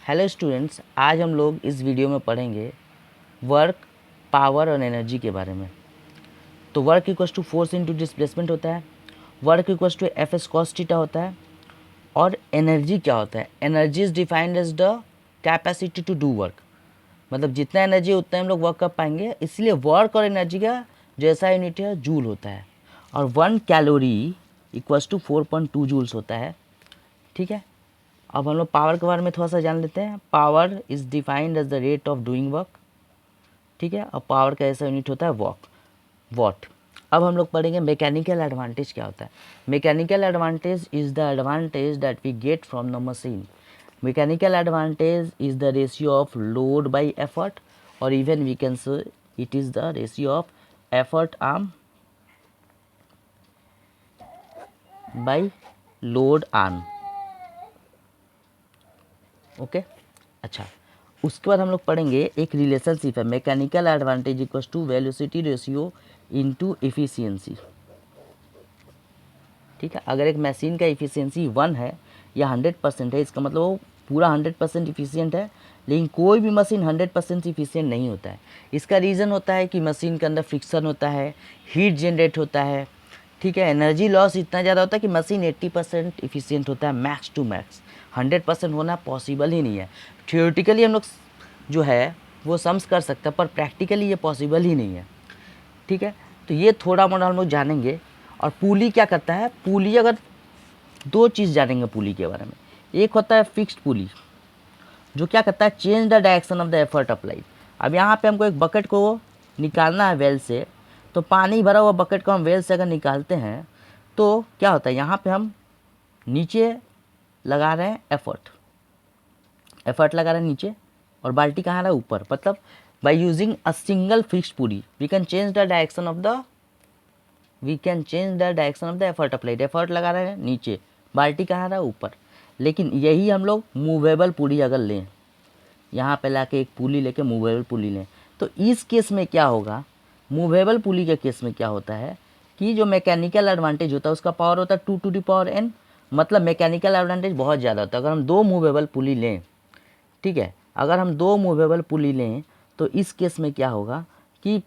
Hello students, आज हम लोग इस वीडियो में पढ़ेंगे वर्क, पावर और एनर्जी के बारे में। तो work equals to force into displacement होता है, work equals to F S cos theta होता है, और एनर्जी क्या होता है? Energy is defined as the capacity to do work, मतलब जितना एनर्जी है उतना हम लोग वर्क कर पाएंगे। इसलिए वर्क और एनर्जी का जो ऐसा यूनिट है जूल होता है, और 1 कैलोरी इक्वल्स टू 4.2 जूल्स होता है। ठीक है, अब हम लोग पावर के बारे में थोड़ा सा जान लेते हैं। Power is defined as the rate of doing work. ठीक है, और पावर का ऐसा यूनिट होता है वॉट। अब हम लोग पढ़ेंगे मैकेनिकल एडवांटेज क्या होता है। Mechanical advantage is the advantage that we get from the machine. Mechanical advantage is the ratio of load by effort, और even we can say it is the ratio of effort arm by load arm. Okay, अच्छा, उसके बाद हम लोग पढ़ेंगे एक relationship है, mechanical advantage equals to velocity ratio into efficiency. ठीक है, अगर एक मशीन का एफिशिएंसी 1 है या 100% है, इसका मतलब वो पूरा 100% इफिशियंट है। लेकिन कोई भी मशीन 100% इफिशियंट नहीं होता है। इसका रीज़न होता है कि मशीन के अंदर फ्रिक्शन होता है, हीट जनरेट होता है। ठीक है, एनर्जी लॉस इतना ज़्यादा होता है कि मशीन 80% इफिशियंट होता है मैक्स टू मैक्स। 100% होना पॉसिबल ही नहीं है। थियोरेटिकली हम लोग जो है वो सम्स कर सकते हैं, पर प्रैक्टिकली ये पॉसिबल ही नहीं है। ठीक है, तो ये थोड़ा मोड़ा हम लोग जानेंगे। और पुली क्या करता है? पुली, अगर दो चीज़ जानेंगे पुली के बारे में। एक होता है फिक्स्ड पुली, जो क्या करता है? Change the direction of the effort applied. अब यहाँ पे हमको एक बकेट को निकालना है वेल से, तो पानी भरा हुआ बकेट को हम वेल से अगर निकालते हैं तो क्या होता है? यहाँ पे हम नीचे लगा रहे हैं एफर्ट लगा रहे हैं नीचे, और बाल्टी कहाँ रहा है? ऊपर। मतलब by using a single fixed pulley we can change the direction of the effort applied. Effort लगा रहे हैं नीचे, बाल्टी कहाँ रहा है? ऊपर। लेकिन यही हम लोग मूवेबल पुली अगर लें, यहाँ पे लाके एक पुली लेके मूवेबल पुली लें, तो इस केस में क्या होगा? मूवेबल पुली के केस में क्या होता है कि जो मैकेनिकल एडवांटेज होता है उसका पावर होता है 2⁴n। मतलब मैकेनिकल एडवांटेज बहुत ज़्यादा होता है अगर हम दो मूवेबल पुली लें। ठीक है, अगर हम दो मूवेबल पुली लें तो इस केस में क्या होगा कि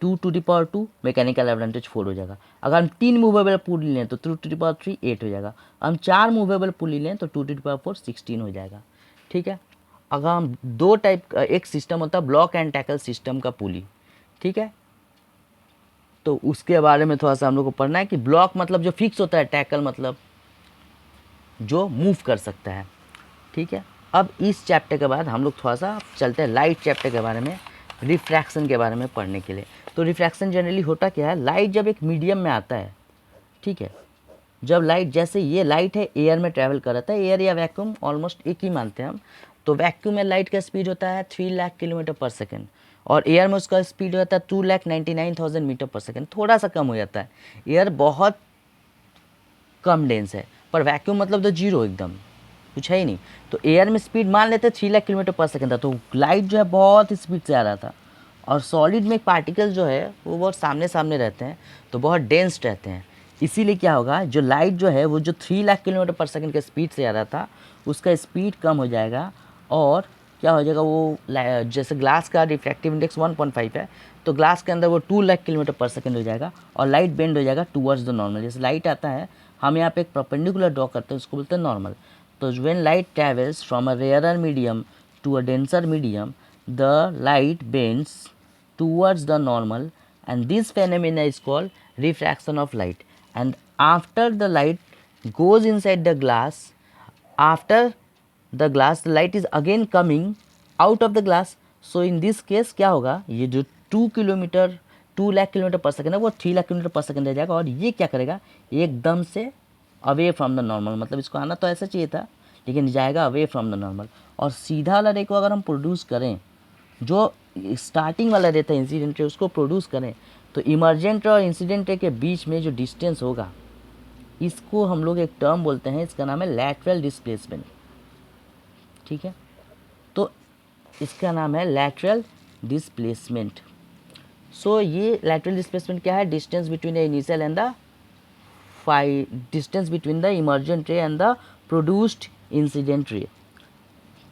2⁴ मैकेनिकल एडवांटेज 4 हो जाएगा। अगर हम 3 मूवेबल पुली लें तो 2⁵ 8 हो जाएगा। हम 4 मूवेबल पुली लें तो 2⁴ 16 हो जाएगा। ठीक है, अगर हम दो टाइप का, एक सिस्टम होता है ब्लॉक एंड टैकल सिस्टम का पुली। ठीक है, तो उसके बारे में थोड़ा सा हम लोग को पढ़ना है कि ब्लॉक मतलब जो फिक्स होता है, टैकल मतलब जो मूव कर सकता है। ठीक है, अब इस चैप्टर के बाद हम लोग थोड़ा सा चलते हैं लाइट चैप्टर के बारे में, रिफ्रैक्शन के बारे में पढ़ने के लिए। तो रिफ्रैक्शन जनरली होता क्या है? लाइट जब एक मीडियम में आता है, ठीक है, जब लाइट, जैसे ये लाइट है एयर में ट्रैवल कर रहा था, एयर या वैक्यूम ऑलमोस्ट एक ही मानते हैं हम। तो वैक्यूम में लाइट का स्पीड होता है 3 लाख किलोमीटर पर सेकेंड, और एयर में उसका स्पीड होता है 2,99,000 मीटर पर सेकेंड। थोड़ा सा कम हो जाता है, एयर बहुत कम डेंस है, पर वैक्यूम मतलब तो जीरो, एकदम कुछ है ही नहीं। तो एयर में स्पीड मान लेते 3 लाख किलोमीटर पर सेकेंड था, तो लाइट जो है बहुत स्पीड से आ रहा था। और सॉलिड में पार्टिकल जो है वो बहुत सामने सामने रहते हैं, तो बहुत डेंस रहते हैं। इसीलिए क्या होगा, जो लाइट जो है वो जो 3 लाख किलोमीटर पर सेकेंड के स्पीड से आ रहा था उसका स्पीड कम हो जाएगा, और क्या हो जाएगा वो, जैसे ग्लास का रिफ्रैक्टिव इंडेक्स 1.5 है, तो ग्लास के अंदर वो 2 लाख किलोमीटर पर सेकेंड हो जाएगा, और लाइट बेंड हो जाएगा टूवर्ड्स द नॉर्मल। जैसे लाइट आता है, हम यहाँ पे एक परपेंडिकुलर ड्रॉ करते हैं, उसको बोलते हैं नॉर्मल। तो when light travels from a rarer medium to a denser medium, the light bends towards the normal, and this phenomena is called refraction of light. And after the light goes inside the glass, after the glass the light is again coming out of the glass. So in this case क्या होगा, ये जो 2 lakh kilometre पर second है वो 3 lakh kilometre पर second रह जाएगा, और ये क्या करेगा, एकदम से अवे फ्रॉम द नॉर्मल। मतलब इसको आना तो ऐसा चाहिए था, लेकिन जाएगा अवे फ्रॉम द नॉर्मल। और सीधा वाला रे को अगर हम प्रोड्यूस करें, जो स्टार्टिंग वाला रहता है इंसिडेंट रे, उसको प्रोड्यूस करें, तो इमर्जेंट और इंसिडेंट रे के बीच में जो डिस्टेंस होगा, इसको हम लोग एक टर्म बोलते हैं, इसका नाम है लैटरल डिस्प्लेसमेंट। ठीक है, तो इसका नाम है लैटरल डिस्प्लेसमेंट। सो ये लैटरल डिस्प्लेसमेंट क्या है? Distance between the initial and the distance between the emergent रे and the produced incident ray.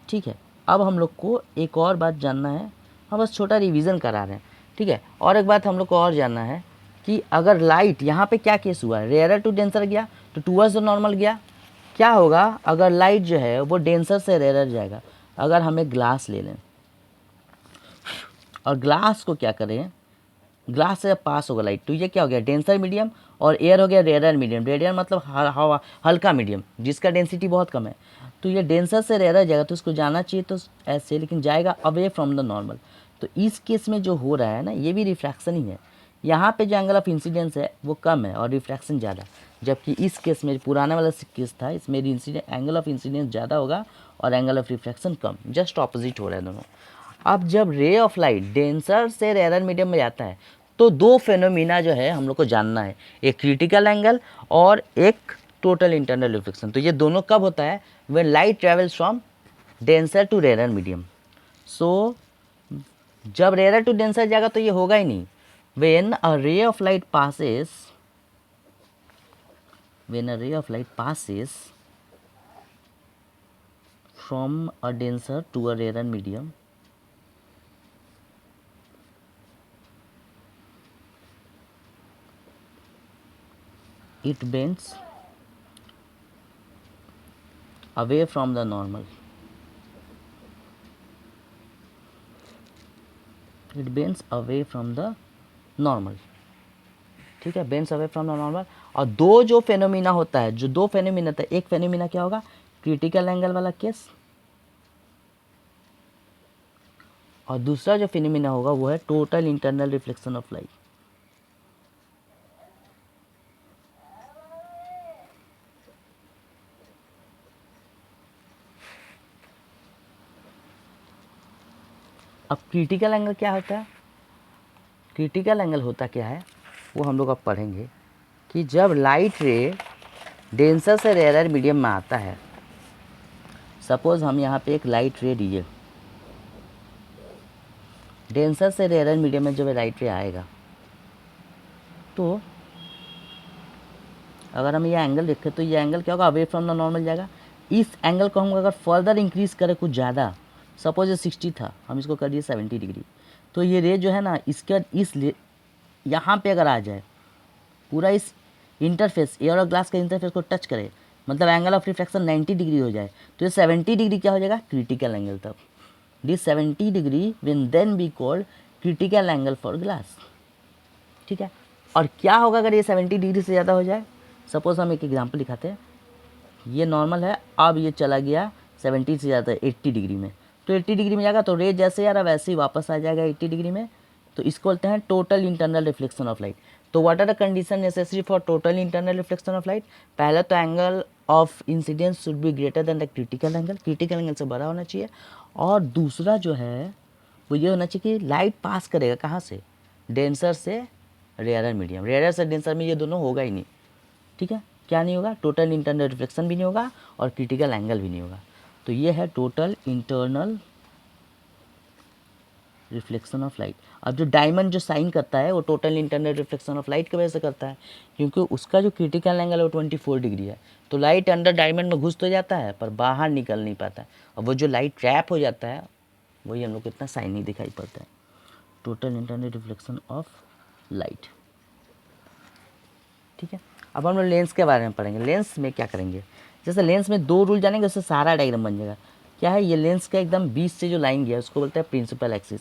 ठीक है, अब हम लोग को एक और बात जानना है, हम बस छोटा रिवीजन करा रहे हैं, ठीक है। और एक बात हम लोग को और जानना है कि अगर लाइट यहाँ पे क्या केस हुआ है, रेयर टू डेंसर गया तो टूवर्ड्स द नॉर्मल गया, क्या होगा अगर लाइट जो है वो डेंसर से रेयर जाएगा। अगर हमें ग्लास ले लें और ग्लास को क्या करें, ग्लास से जब पास होगा लाइट तो ये क्या हो गया, डेंसर मीडियम, और एयर हो गया रेयर मीडियम। रेयर मतलब हवा हल्का मीडियम जिसका डेंसिटी बहुत कम है, तो ये डेंसर से रेयर जाएगा तो इसको जाना चाहिए तो ऐसे, लेकिन जाएगा अवे फ्रॉम द नॉर्मल। तो इस केस में जो हो रहा है ना, ये भी रिफ्रैक्शन ही है। यहाँ पे जो एंगल ऑफ इंसिडेंस है वो कम है और रिफ्रैक्शन ज़्यादा, जबकि इस केस में पुराना वाला केस था, इसमें एंगल ऑफ इंसिडेंस ज़्यादा होगा और angle of refraction come, just opposite हो रहा है दोनों। अब जब रे ऑफ लाइट डेंसर से रेयर मीडियम में जाता है तो दो फेनोमिना जो है हम लोग को जानना है, एक क्रिटिकल एंगल और एक टोटल इंटरनल रिफ्लेक्शन। तो ये दोनों कब होता है, when light travels from denser to rare medium. So जब रेयर टू डेंसर जाएगा तो ये होगा ही नहीं। When a ray of light passes from a denser to a rarer medium, it bends away from the normal. It bends away from the normal, ठीक है, bends away from the normal. और दो जो फेनोमिना होता है, जो दो phenomena था, एक फेनोमिना क्या होगा, क्रिटिकल एंगल वाला केस, और दूसरा जो फेनोमिना होगा वो है total internal reflection of light. अब क्रिटिकल एंगल क्या होता है, क्रिटिकल एंगल होता क्या है वो हम लोग अब पढ़ेंगे कि जब लाइट रे डेंसर से रेयर मीडियम में आता है, सपोज हम यहाँ पे एक लाइट रे लिए, डेंसर से रेयर मीडियम में जब लाइट रे आएगा तो अगर हम ये एंगल देखें तो ये एंगल क्या होगा, अवे फ्रॉम द नॉर्मल जाएगा। इस एंगल को हम अगर फर्दर इंक्रीज करें कुछ ज़्यादा, सपोज ये 60 था, हम इसको कर दिए 70 डिग्री, तो ये रे जो है ना इसका यहाँ पे अगर आ जाए, पूरा इस इंटरफेस, एयर और ग्लास के इंटरफेस को टच करे, मतलब एंगल ऑफ रिफ्लेक्शन 90 डिग्री हो जाए, तो ये 70 डिग्री क्या हो जाएगा, क्रिटिकल एंगल। तब this 70 degree will then be called critical angle for glass, ठीक है। और क्या होगा अगर ये 70 डिग्री से ज़्यादा हो जाए, सपोज हम एक एग्जाम्पल दिखाते हैं, ये नॉर्मल है, अब ये चला गया 70 से ज़्यादा 80 डिग्री में, तो 80 डिग्री में जाएगा तो रे जैसे यार वैसे ही वापस आ जाएगा 80 डिग्री में, तो इसको बोलते हैं total internal reflection of light. तो what are the condition necessary for total internal reflection of light, पहले तो angle of incidence should be greater than the critical angle, critical angle से बड़ा होना चाहिए, और दूसरा जो है वो ये होना चाहिए कि लाइट पास करेगा कहाँ से, डेंसर से रेयर मीडियम, रेयर से डेंसर में ये दोनों होगा ही नहीं, ठीक है। क्या नहीं होगा, टोटल इंटरनल रिफ्लेक्शन भी नहीं होगा और क्रिटिकल एंगल भी नहीं होगा। तो ये है total internal reflection of light. अब जो डायमंड जो साइन करता है वो total internal reflection of light की वजह से करता है, क्योंकि उसका जो क्रिटिकल एंगल है वो 24 डिग्री है, तो लाइट अंदर डायमंड में घुस तो जाता है पर बाहर निकल नहीं पाता है, और वो जो लाइट ट्रैप हो जाता है वही हम लोग को इतना साइन नहीं दिखाई पड़ता है, total internal reflection of light, ठीक है। अब हम लोग लेंस के बारे में पढ़ेंगे। लेंस में क्या करेंगे, जैसे लेंस में दो रूल जानेंगे उससे सारा डायग्राम बन जाएगा। क्या है, ये लेंस का एकदम बीच से जो लाइन गया है उसको बोलते हैं प्रिंसिपल एक्सिस,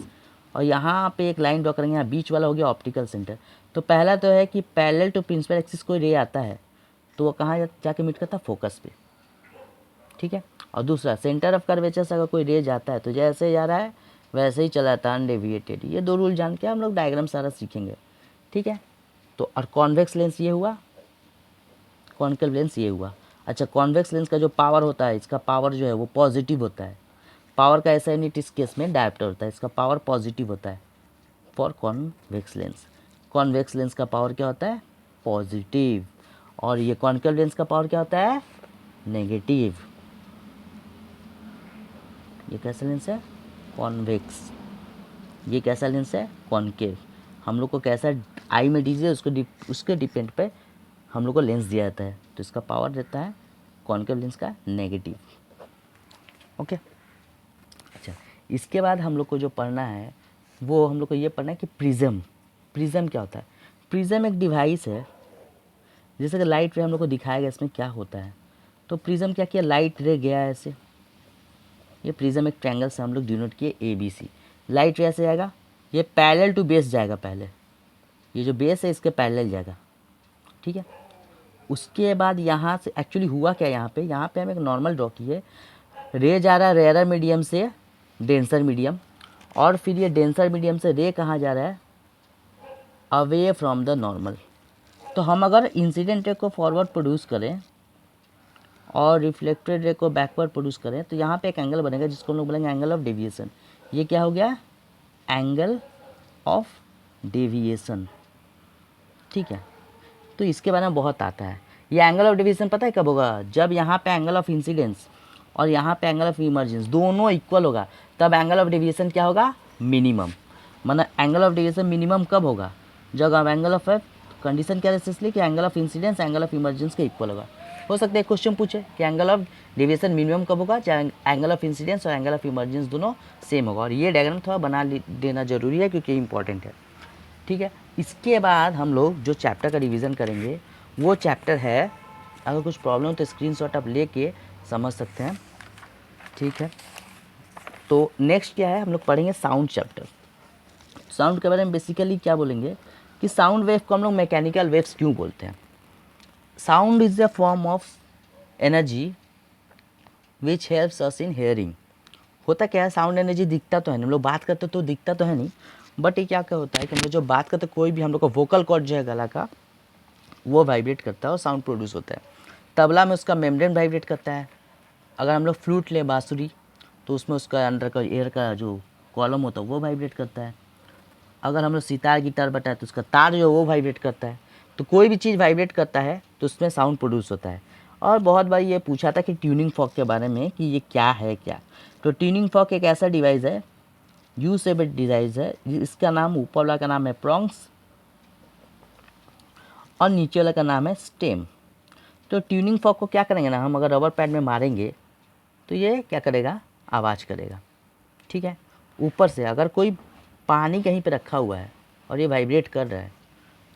और यहाँ पे एक लाइन ड्रॉ करेंगे, यहाँ बीच वाला हो गया ऑप्टिकल सेंटर। तो पहला तो है कि पैरेलल टू प्रिंसिपल एक्सिस कोई रे आता है तो वो कहाँ जाके मीट करता है, फोकस पे, ठीक है। और दूसरा सेंटर ऑफ कर्वेचर से अगर कोई रे जाता है तो जैसे जा रहा है वैसे ही चला जाता है अनडेविएटेड। ये दो रूल जान के हम लोग डायग्राम सारा सीखेंगे, ठीक है। तो और कॉन्वेक्स लेंस ये हुआ, कॉन्केव लेंस ये हुआ। अच्छा, कॉन्वेक्स लेंस का जो पावर होता है, इसका पावर जो है वो पॉजिटिव होता है, पावर का ऐसा यूनिट इस केस में डायोप्टर होता है, इसका पावर पॉजिटिव होता है for convex lens. Convex lens का पावर क्या होता है, पॉजिटिव, और ये कॉन्केव लेंस का पावर क्या होता है, नेगेटिव। ये कैसा लेंस है, कॉन्वेक्स, ये कैसा लेंस है, कॉन्केव। हम लोग को कैसा आई में दीजिए उसके डिपेंड पे हम लोग को लेंस दिया जाता है, तो इसका पावर देता है कॉन्केव लेंस का नेगेटिव, ओके। इसके बाद हम लोग को जो पढ़ना है वो हम लोग को ये पढ़ना है कि प्रिज्म। प्रिज्म क्या होता है? प्रिज्म एक डिवाइस है, जैसे कि लाइट रे हम लोग को दिखाया गया इसमें क्या होता है। तो प्रिज्म क्या किया, लाइट रे गया ऐसे, ये प्रिज्म एक ट्रायंगल से हम लोग डिनोट किए ABC। लाइट रे ऐसे जाएगा, ये पैरेलल टू बेस जाएगा, पहले ये जो बेस है इसके पैरेलल जाएगा, ठीक है। उसके बाद यहाँ से एक्चुअली हुआ क्या, यहाँ पे हम एक नॉर्मल ड्रॉ किए, रे जा रहा है रेयर मीडियम से डेंसर मीडियम, और फिर ये डेंसर मीडियम से रे कहाँ जा रहा है, अवे फ्रॉम द नॉर्मल। तो हम अगर इंसिडेंट रे को फॉरवर्ड प्रोड्यूस करें और रिफ्लेक्टेड रे को बैकवर्ड प्रोड्यूस करें तो यहाँ पे एक एंगल बनेगा जिसको हम लोग बोलेंगे एंगल ऑफ डेविएशन। ये क्या हो गया, एंगल ऑफ डेविएशन, ठीक है। तो इसके बारे में बहुत आता है। ये एंगल ऑफ डेविएशन पता है कब होगा, जब यहाँ पे एंगल ऑफ इंसिडेंस और यहाँ पे एंगल ऑफ इमर्जेंस दोनों इक्वल होगा, तब एंगल ऑफ डेविएशन क्या होगा, मिनिमम। मतलब एंगल ऑफ डेविएशन मिनिमम कब होगा, जब अब एंगल ऑफ कंडीशन क्या है, इसलिए कि angle of incidence angle of emergence के इक्वल होगा। हो सकता है क्वेश्चन पूछे कि एंगल ऑफ डेविएशन मिनिमम कब होगा, जब एंगल ऑफ इंसिडेंस और एंगल ऑफ इमर्जेंस दोनों सेम होगा। और ये डायग्राम थोड़ा बना देना जरूरी है क्योंकि इंपॉर्टेंट है, ठीक है। इसके बाद हम लोग जो चैप्टर का रिवीजन करेंगे वो चैप्टर है, अगर कुछ प्रॉब्लम हो तो स्क्रीनशॉट आप लेके समझ सकते हैं, ठीक है। तो नेक्स्ट क्या है, हम लोग पढ़ेंगे साउंड चैप्टर। साउंड के बारे में बेसिकली क्या बोलेंगे कि साउंड वेव को हम लोग मैकेनिकल वेव्स क्यों बोलते हैं। Sound is a form of energy which helps us in hearing. होता क्या है, साउंड एनर्जी दिखता तो है नहीं, हम लोग बात करते तो दिखता तो है नहीं, बट ये क्या क्या होता है कि हम लोग जो बात करते कोई भी हम लोग का वोकल कॉर्ड जो है गला का वो वाइब्रेट करता है और साउंड प्रोड्यूस होता है। तबला में उसका मेम्ब्रेन वाइब्रेट करता है। अगर हम लोग फ्लूट लें बांसुरी तो उसमें उसका अंदर का एयर का जो कॉलम होता है वो वाइब्रेट करता है। अगर हम लोग सितार गिटार बजाए तो उसका तार जो वो वाइब्रेट करता है। तो कोई भी चीज़ वाइब्रेट करता है तो उसमें साउंड प्रोड्यूस होता है। और बहुत बार ये पूछा था कि ट्यूनिंग फॉर्क के बारे में कि ये क्या है क्या। तो ट्यूनिंग फॉर्क एक ऐसा डिवाइस है, यू शेप्ड डिवाइस है, इसका नाम ऊपर वाला का नाम है प्रॉन्ग्स और नीचे वाला का नाम है स्टेम। तो ट्यूनिंग फॉर्क को क्या करेंगे ना, हम अगर रबर पैड में मारेंगे तो ये क्या करेगा, आवाज़ करेगा, ठीक है। ऊपर से अगर कोई पानी कहीं पे रखा हुआ है और ये वाइब्रेट कर रहा है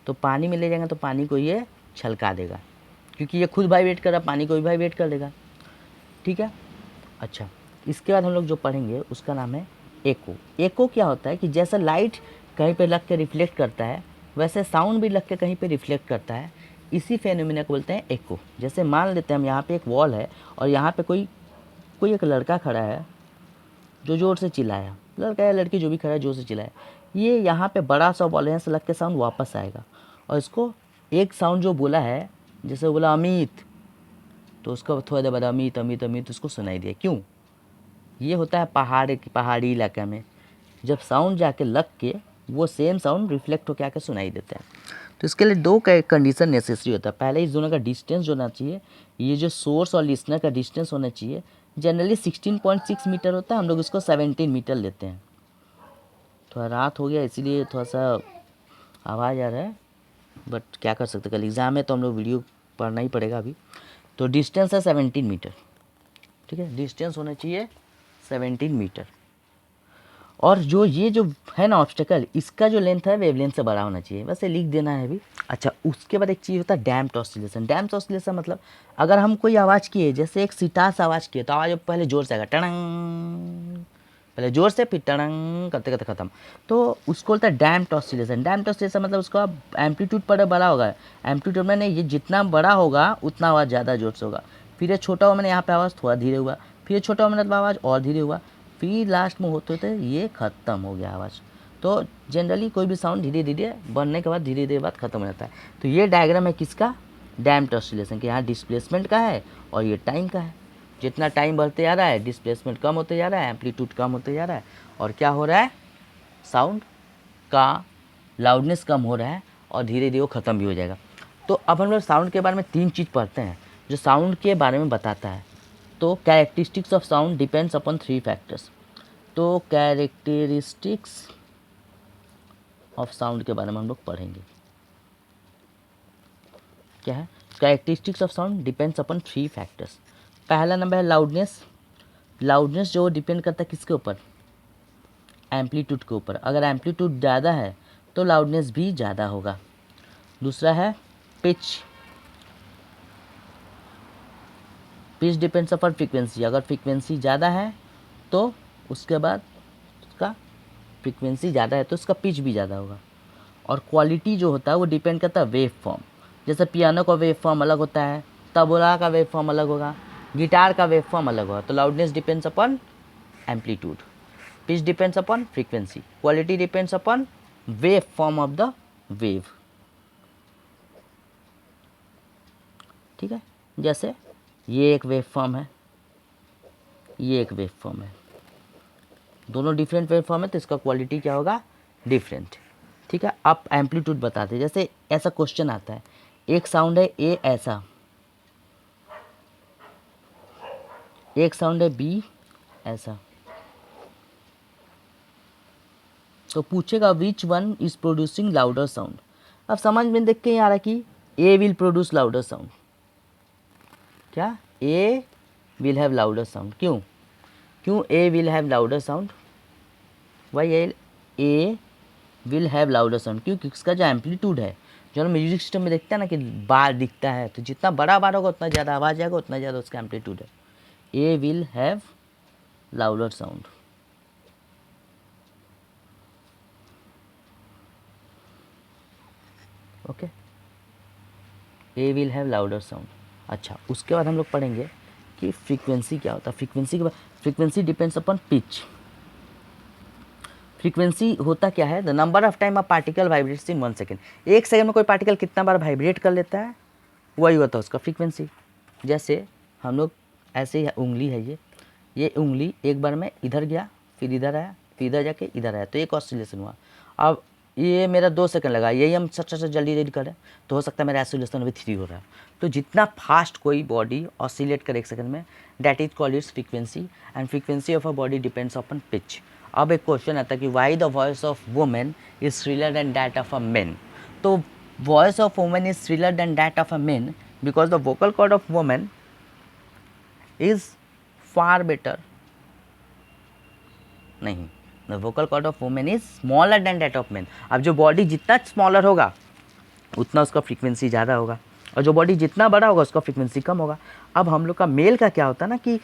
तो पानी में ले जाएंगे तो पानी को ये छलका देगा, क्योंकि ये खुद वाइब्रेट कर रहा है, पानी को भी वाइब्रेट कर देगा, ठीक है। अच्छा, इसके बाद हम लोग जो पढ़ेंगे उसका नाम है एको। एको क्या होता है कि जैसा लाइट कहीं पे लग के रिफ्लेक्ट करता है वैसे साउंड भी लग के कहीं पे रिफ्लेक्ट करता है, इसी फेनोमेना को बोलते हैं एको। जैसे मान लेते हैं हम यहाँ पे एक वॉल है और यहाँ पे कोई एक लड़का खड़ा है जो ज़ोर से चिल्लाया, लड़का या लड़की जो भी खड़ा है ज़ोर से चिल्लाया, ये यहाँ पे बड़ा सा वॉल है, से लग के साउंड वापस आएगा और इसको एक साउंड जो बोला है, जैसे बोला अमित, तो उसका थोड़ा देर बाद अमित अमित अमित उसको सुनाई दिया। क्यों? ये होता है पहाड़ी इलाके में, जब साउंड जाके लग के वो सेम साउंड रिफ्लेक्ट होकर आके सुनाई देता है। तो इसके लिए दो कंडीशन नेसेसरी होता है। पहले इस दोनों का डिस्टेंस जो होना चाहिए, ये जो सोर्स और लिसनर का डिस्टेंस होना चाहिए। जनरली 16.6 मीटर होता है, हम लोग इसको 17 मीटर लेते हैं। थोड़ा रात हो गया इसीलिए थोड़ा सा आवाज़ आ रहा है, बट क्या कर सकते, कल एग्ज़ाम है तो हम लोग वीडियो पढ़ना ही पड़ेगा अभी। तो डिस्टेंस है 17 मीटर, ठीक है, डिस्टेंस होना चाहिए 17 मीटर। और जो ये जो है ना ऑब्स्टेकल, इसका जो लेंथ है वेवलेंथ से बड़ा होना चाहिए, बस ये लिख देना है अभी। अच्छा, उसके बाद एक चीज़ होता है डैम्प्ड ऑसिलेशन। डैम्प्ड ऑसिलेशन मतलब अगर हम कोई आवाज़ किए, जैसे एक सितार से आवाज़ किए तो आवाज़ पहले ज़ोर से आएगा, टड़ंग, पहले ज़ोर से फिर टड़ंग करते करते ख़त्म, तो उसको बोलता है डैम्प्ड ऑसिलेशन। डैम्प्ड ऑसिलेशन मतलब उसका एम्पलीट्यूड पर बड़ा होगा, एम्पलीट्यूड में नहीं, ये जितना बड़ा होगा उतना आवाज़ ज़्यादा ज़ोर से होगा। फिर ये छोटा हुआ मैंने यहाँ पे आवाज़ थोड़ा धीरे हुआ, फिर ये छोटा हुआ मैंने आवाज़ और धीरे हुआ, फिर लास्ट में होते होते ये ख़त्म हो गया आवाज़। तो जनरली कोई भी साउंड धीरे धीरे बनने के बाद धीरे धीरे बाद ख़त्म हो जाता है। तो ये डायग्राम है किसका, डैम्प्ड ऑसिलेशन के। यहाँ डिस्प्लेसमेंट का है और ये टाइम का है। जितना टाइम बढ़ते जा रहा है डिस्प्लेसमेंट कम होते जा रहा है, एम्पलीट्यूड कम होते जा रहा है, और क्या हो रहा है, साउंड का लाउडनेस कम हो रहा है और धीरे धीरे वो ख़त्म भी हो जाएगा। तो अब हम लोग साउंड के बारे में 3 चीज़ पढ़ते हैं जो साउंड के बारे में बताता है। तो characteristics of sound depends upon 3 factors. तो कैरेक्टरिस्टिक्स ऑफ साउंड के बारे में हम लोग पढ़ेंगे। क्या है? Characteristics of sound depends upon 3 factors. पहला नंबर है लाउडनेस। लाउडनेस जो डिपेंड करता है किसके ऊपर, एम्पलीट्यूड के ऊपर। अगर एम्पलीट्यूड ज़्यादा है तो लाउडनेस भी ज़्यादा होगा। दूसरा है pitch. Pitch depends upon frequency. अगर फ्रीक्वेंसी ज़्यादा है तो उसके बाद उसका फ्रीक्वेंसी ज़्यादा है तो उसका पिच भी ज़्यादा होगा। और क्वालिटी जो होता है वो डिपेंड करता है वेव फॉर्म। जैसे पियानो का वेव फॉर्म अलग होता है, तबला का वेव फॉर्म अलग होगा, गिटार का वेव फॉर्म अलग होगा। तो loudness depends upon amplitude, pitch depends upon frequency, quality depends upon wave form of the wave. ठीक है, जैसे ये एक वेव फॉर्म है, ये एक वेव फॉर्म है, दोनों डिफरेंट वेव फॉर्म है तो इसका क्वालिटी क्या होगा, डिफरेंट। ठीक है, आप एम्पलीट्यूड बताते हैं। जैसे ऐसा क्वेश्चन आता है, एक साउंड है ए ऐसा, एक साउंड है बी ऐसा, तो पूछेगा which one is producing louder sound. अब समझ में देख के ही आ रहा है कि A will produce louder sound. क्या A will have louder sound? क्यों क्यों A will have louder sound? Why A will have louder sound? क्योंकि इसका जो एम्पलीट्यूड है, जो हम म्यूजिक सिस्टम में देखते हैं ना कि बार दिखता है, तो जितना बड़ा बार होगा उतना ज़्यादा आवाज़ आएगा, उतना ज़्यादा उसका एम्पलीट्यूड है। A will have louder sound. Okay, A will have louder sound. अच्छा, उसके बाद हम लोग पढ़ेंगे कि फ्रीक्वेंसी क्या होता है। फ्रीक्वेंसी के बाद, frequency depends upon pitch. Frequency होता क्या है, the number of time a particle vibrates in 1 second. एक सेकंड में कोई पार्टिकल कितना बार वाइब्रेट कर लेता है, वही होता है उसका फ्रीक्वेंसी। जैसे हम लोग ऐसे ही, उंगली है ये उंगली एक बार में इधर गया, फिर इधर आया, फिर इधर जाके इधर आया, तो एक ऑसिलेशन हुआ। अब ये मेरा 2 सेकंड लगा, यही हम सच जल्दी जल्दी करें तो हो सकता है मेरा ऑसिलेशन अभी 3 हो रहा है। तो जितना फास्ट कोई बॉडी ऑसिलेट करे 1 सेकंड में, that is called its frequency, and frequency of a body depends upon pitch. अब एक क्वेश्चन आता है कि why the voice of women is shriller than that of a man. तो voice of women is shriller than that of a man because the vocal cord of women is far better, नहीं, the vocal cord of women is smaller than that of man. अब जो body जितना smaller होगा उतना उसका frequency ज़्यादा होगा, और जो बॉडी जितना बड़ा होगा उसका फ्रीक्वेंसी कम होगा। अब हम लोग का मेल का क्या होता है ना कि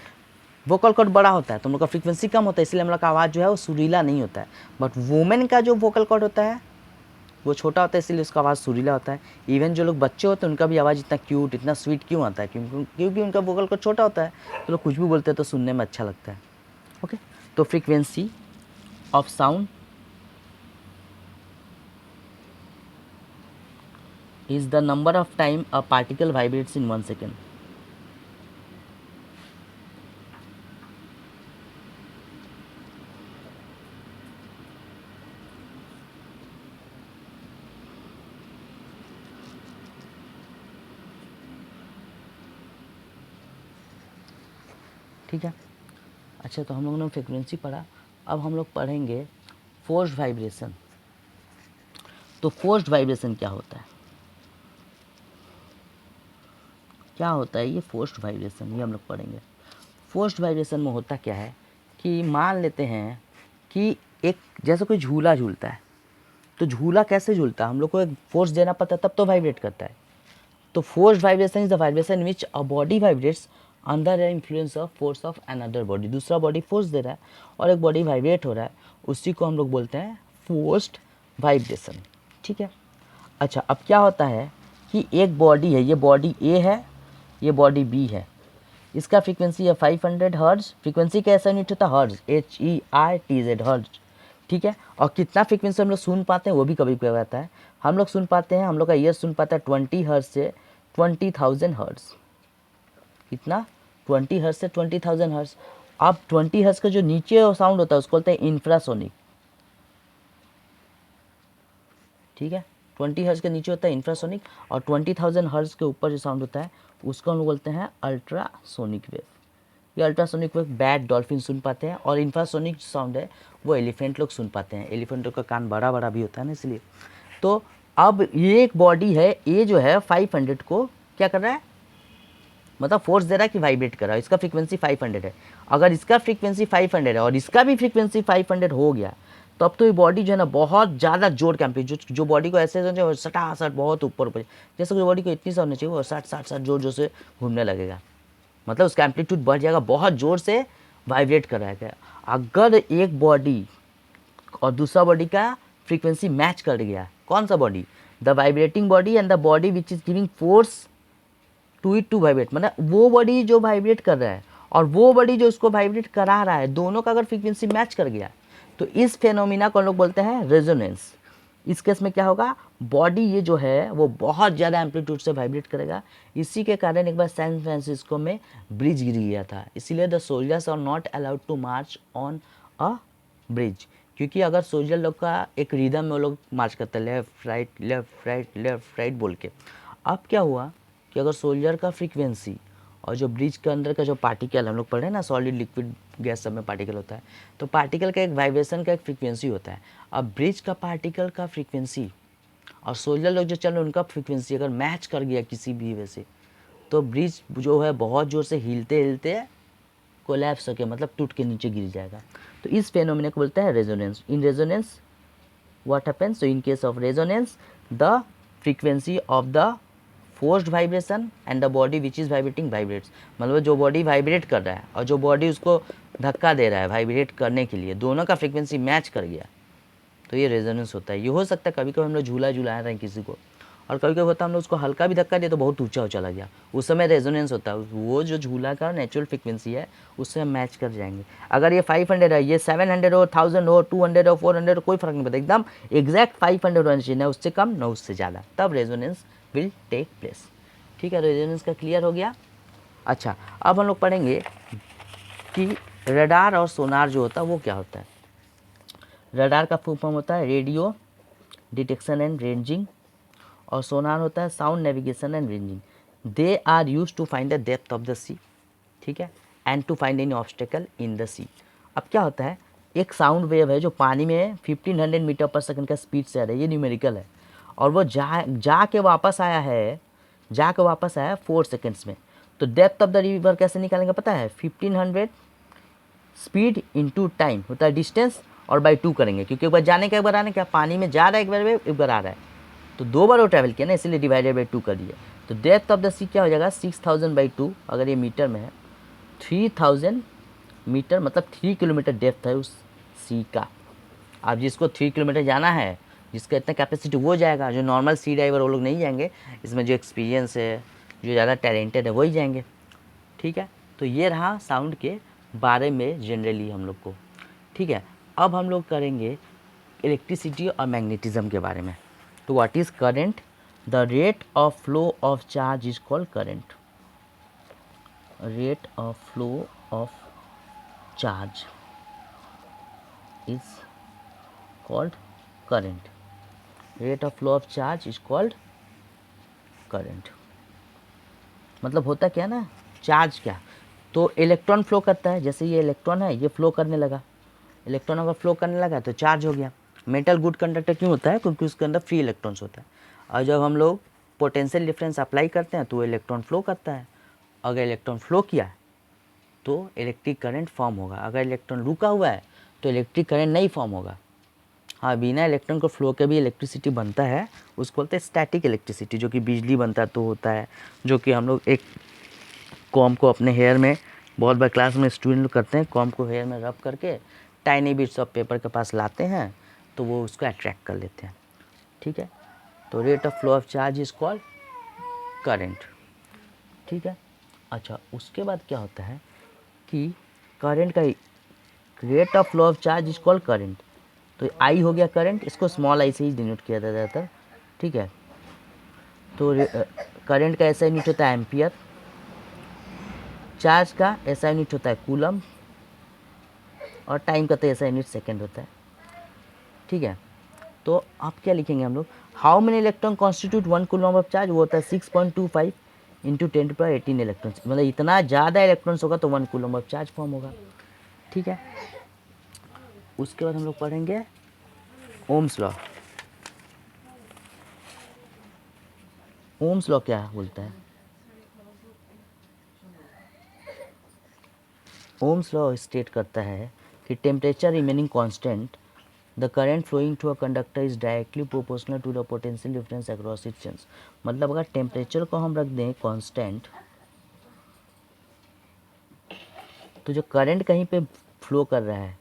वोकल कॉर्ड बड़ा होता है तो हम लोग का फ्रीक्वेंसी कम होता है, इसलिए हम लोग का आवाज़ जो है वो सुरीला नहीं होता है। बट वुमेन का जो वोकल कॉर्ड होता है वो छोटा होता है, इसलिए उसका आवाज़ सुरीला होता है। इवन जो लोग बच्चे होते हैं उनका भी आवाज़ इतना क्यूट, इतना स्वीट क्यों आता है? क्योंकि उनका वोकल कॉर्ड छोटा होता है, तो लोग कुछ भी बोलते हैं तो सुनने में अच्छा लगता है। ओके, तो frequency of sound is the number of time a particle vibrates in 1 second. ठीक है, अच्छा, तो हम लोगों ने फ्रीक्वेंसी पढ़ा। अब हम लोग पढ़ेंगे फोर्स्ड वाइब्रेशन। तो फोर्स्ड वाइब्रेशन क्या होता है, क्या होता है ये फोर्स्ड वाइब्रेशन, ये हम लोग पढ़ेंगे। फोर्स्ड वाइब्रेशन में होता क्या है कि मान लेते हैं कि एक जैसे कोई झूला झूलता है, तो झूला कैसे झूलता है, हम लोग को एक फोर्स देना पड़ता है तब तो वाइब्रेट करता है। तो forced vibration is the vibration which a body vibrates under the influence of force of another body. दूसरा बॉडी फोर्स दे रहा है और एक बॉडी वाइब्रेट हो रहा है, उसी को हम लोग बोलते हैं फोर्स्ड वाइब्रेशन। ठीक है, अच्छा, अब क्या होता है कि एक बॉडी है, ये बॉडी ए है, ये बॉडी बी है, इसका फ्रीक्वेंसी है 500 हर्ट्ज। फ्रीक्वेंसी कैसा यूनिट होता है, हर्ट्ज, HERTZ, हर्ट्ज। ठीक है, और कितना फ्रीक्वेंसी हम लोग सुन पाते हैं वो भी कभी कभी आता है। हम लोग सुन पाते हैं, हम लोग का ईयर सुन पाता है 20 हर्ट्ज से 20,000 हर्ट्ज। कितना, 20 हर्ट्ज से 20,000 हर्ट्ज। अब 20 हर्ट्ज का जो नीचे साउंड होता है उसको बोलते हैं इंफ्रासोनिक। ठीक है, 20 हर्ट्ज के नीचे होता है इंफ्रासोनिक, और 20,000 हर्ट्ज के ऊपर जो साउंड होता है उसको हम लोग बोलते हैं अल्ट्रासोनिक वेव। ये अल्ट्रासोनिक वेव बैट डॉल्फिन सुन पाते हैं, और इंफ्रासोनिक साउंड है वो एलिफेंट लोग सुन पाते हैं। एलिफेंटों का कान बड़ा बड़ा भी होता है ना, इसलिए। तो अब ये एक बॉडी है, ये जो है 500 को क्या कर रहा है, मतलब फोर्स दे रहा है कि वाइब्रेट कर रहा है, इसका फ्रीक्वेंसी 500 है। अगर इसका फ्रीक्वेंसी 500 है और इसका भी फ्रीक्वेंसी 500 हो गया, तो अब तो ये बॉडी जो है ना बहुत ज़्यादा जोर के एम्पलीट्यूड, जो बॉडी को ऐसे समझे सटासट बहुत ऊपर ऊपर, जैसे कि बॉडी को इतनी सा होनी चाहिए, वो 60 जोर जोर से घूमने लगेगा, मतलब उसका एम्पलीट्यूड बढ़ जाएगा, बहुत ज़ोर से वाइब्रेट कर रहा है। अगर एक बॉडी और दूसरा बॉडी का फ्रीक्वेंसी मैच कर गया, कौन सा body, the vibrating body and the body which is giving force to it to vibrate, मतलब वो बॉडी जो वाइब्रेट कर रहा है और वो बॉडी जो उसको वाइब्रेट करा रहा है, दोनों का अगर फ्रीक्वेंसी मैच कर गया, तो इस फेनोमिना को हम लोग बोलते हैं रेजोनेंस। इस केस में क्या होगा, बॉडी ये जो है वो बहुत ज़्यादा एम्पलीट्यूड से वाइब्रेट करेगा। इसी के कारण एक बार सैन फ्रांसिस्को में ब्रिज गिर गया था, इसीलिए the soldiers are not allowed to march on a bridge, क्योंकि अगर सोल्जर लोग का एक रिदम में वो लोग मार्च करते हैं, left right left right left right बोल के। अब क्या हुआ कि अगर सोल्जर का फ्रीक्वेंसी और जो ब्रिज के अंदर का जो पार्टिकल हम लोग पढ़े ना, सॉलिड लिक्विड गैस सब में पार्टिकल होता है, तो पार्टिकल का एक वाइब्रेशन का एक फ्रीक्वेंसी होता है। अब ब्रिज का पार्टिकल का फ्रीक्वेंसी और सोल्जर लोग जो चल रहे हैं उनका फ्रीक्वेंसी अगर मैच कर गया किसी भी वजह से, तो ब्रिज जो है बहुत ज़ोर से हिलते हिलते कोलैप्स होके, मतलब टूट के नीचे गिर जाएगा। तो इस फेनोमेना को बोलते हैं resonance. In resonance what happens, so in case of resonance the frequency of the forced vibration and the body which is vibrating vibrates, मतलब जो बॉडी वाइब्रेट कर रहा है और जो बॉडी उसको धक्का दे रहा है वाइब्रेट करने के लिए, दोनों का फ्रीक्वेंसी मैच कर गया, तो ये रेजोनेंस होता है। ये हो सकता है कभी कभी हम लोग झूला झूला रहे हैं किसी को, और कभी कभी होता है हम लोग उसको हल्का भी धक्का दिया तो बहुत ऊंचा चला गया, उस समय रेजोनेंस होता है। वो जो झूला का नेचुरल फ्रीक्वेंसी है उससे हम मैच कर जाएंगे। अगर ये 500 है, ये 700 हो, 1000 हो, 200 हो, 400 हो, कोई फर्क नहीं पड़ता, एकदम एग्जैक्ट 500 होना चाहिए, ना उससे कम ना उससे ज़्यादा, तब रेजोनेंस विल टेक प्लेस। ठीक है, रेजोनेंस का क्लियर हो गया। अच्छा, अब हम लोग पढ़ेंगे कि रडार और सोनार जो होता है वो क्या होता है। रडार का फुल फॉर्म होता है रेडियो डिटेक्शन एंड रेंजिंग, और सोनार होता है sound navigation and ranging. They are use to find the depth of the sea, ठीक है, and to find any obstacle in the sea. अब क्या होता है, एक साउंड वेव है जो पानी में 1500 मीटर पर सेकंड का स्पीड से आ रहा है, ये न्यूमेरिकल है, और वो जा के वापस आया है, 4 सेकेंड्स में। तो डेप्थ ऑफ द रिवर कैसे निकालेंगे पता है, 1500 स्पीड इंटू टाइम होता है डिस्टेंस, और बाई 2 करेंगे, क्योंकि एक बार जाने का एक बार आने का, पानी में जा रहा है एक बार वेव एक बार आ रहा है, तो 2 बार वो ट्रैवल किया ना, इसलिए डिवाइडेड बाई 2 कर दिया। तो डेप्थ ऑफ द सी क्या हो जाएगा, 6000/2, अगर ये मीटर में है 3000 मीटर, मतलब 3 किलोमीटर डेप्थ है उस सी का। अब जिसको 3 किलोमीटर जाना है, जिसका इतना कैपेसिटी वो जाएगा, जो नॉर्मल सी डाइवर वो लोग नहीं जाएंगे, इसमें जो एक्सपीरियंस है, जो ज़्यादा टैलेंटेड है वही जाएंगे। ठीक है, तो ये रहा साउंड के बारे में जनरली हम लोग को। ठीक है, अब हम लोग करेंगे इलेक्ट्रिसिटी और मैग्नेटिज्म के बारे में। तो what is current, the rate of flow of charge is called current. Rate of flow of charge is called current. Rate of flow of charge is called current. मतलब होता क्या ना, चार्ज क्या, तो इलेक्ट्रॉन फ्लो करता है, जैसे ये इलेक्ट्रॉन है ये फ्लो करने लगा, इलेक्ट्रॉन अगर फ्लो करने लगा तो चार्ज हो गया। मेटल गुड कंडक्टर क्यों होता है, क्योंकि उसके अंदर फ्री इलेक्ट्रॉन्स होता है, और जब हम लोग पोटेंशियल डिफरेंस अप्लाई करते हैं तो वो इलेक्ट्रॉन फ्लो करता है। अगर इलेक्ट्रॉन फ्लो किया तो इलेक्ट्रिक करंट फॉर्म होगा, अगर इलेक्ट्रॉन रुका हुआ है तो इलेक्ट्रिक करंट नहीं फॉर्म होगा। हाँ, बिना इलेक्ट्रॉन को फ्लो के भी इलेक्ट्रिसिटी बनता है, उसको बोलते हैं स्टैटिक इलेक्ट्रिसिटी। जो कि बिजली बनता तो होता है, जो कि हम लोग एक कॉम को अपने हेयर में, बहुत बार क्लास में स्टूडेंट करते हैं, कॉम को हेयर में रब करके टाइनी बिट्स ऑफ पेपर के पास लाते हैं, तो वो उसको अट्रैक्ट कर लेते हैं। ठीक है, तो rate of flow of charge is called current. ठीक है, अच्छा उसके बाद क्या होता है कि करंट का rate of flow of charge is called current. तो आई हो गया करंट, इसको स्मॉल आई से ही डिनोट किया जाता है। ठीक है, तो करंट का ऐसा यूनिट होता है एम्पियर, चार्ज का ऐसा यूनिट होता है कूलम, और टाइम का तो ऐसा यूनिट सेकेंड होता है। ठीक है, तो आप क्या लिखेंगे हम लोग, how many electron constitute 1 coulomb of charge, वो होता है 6.25 इंटू 10⁻18 इलेक्ट्रॉन्स, मतलब इतना ज़्यादा इलेक्ट्रॉन्स होगा तो 1 कूलम ऑफ चार्ज फॉर्म होगा। ठीक है, उसके बाद हम लोग पढ़ेंगे ओम्स लॉ। ओम्स लॉ क्या बोलता है, ओम्स लॉ स्टेट करता है कि temperature remaining constant the current flowing to a conductor is directly proportional to the potential difference across its ends. मतलब अगर टेम्परेचर को हम रख दें कांस्टेंट, तो जो करंट कहीं पे फ्लो कर रहा है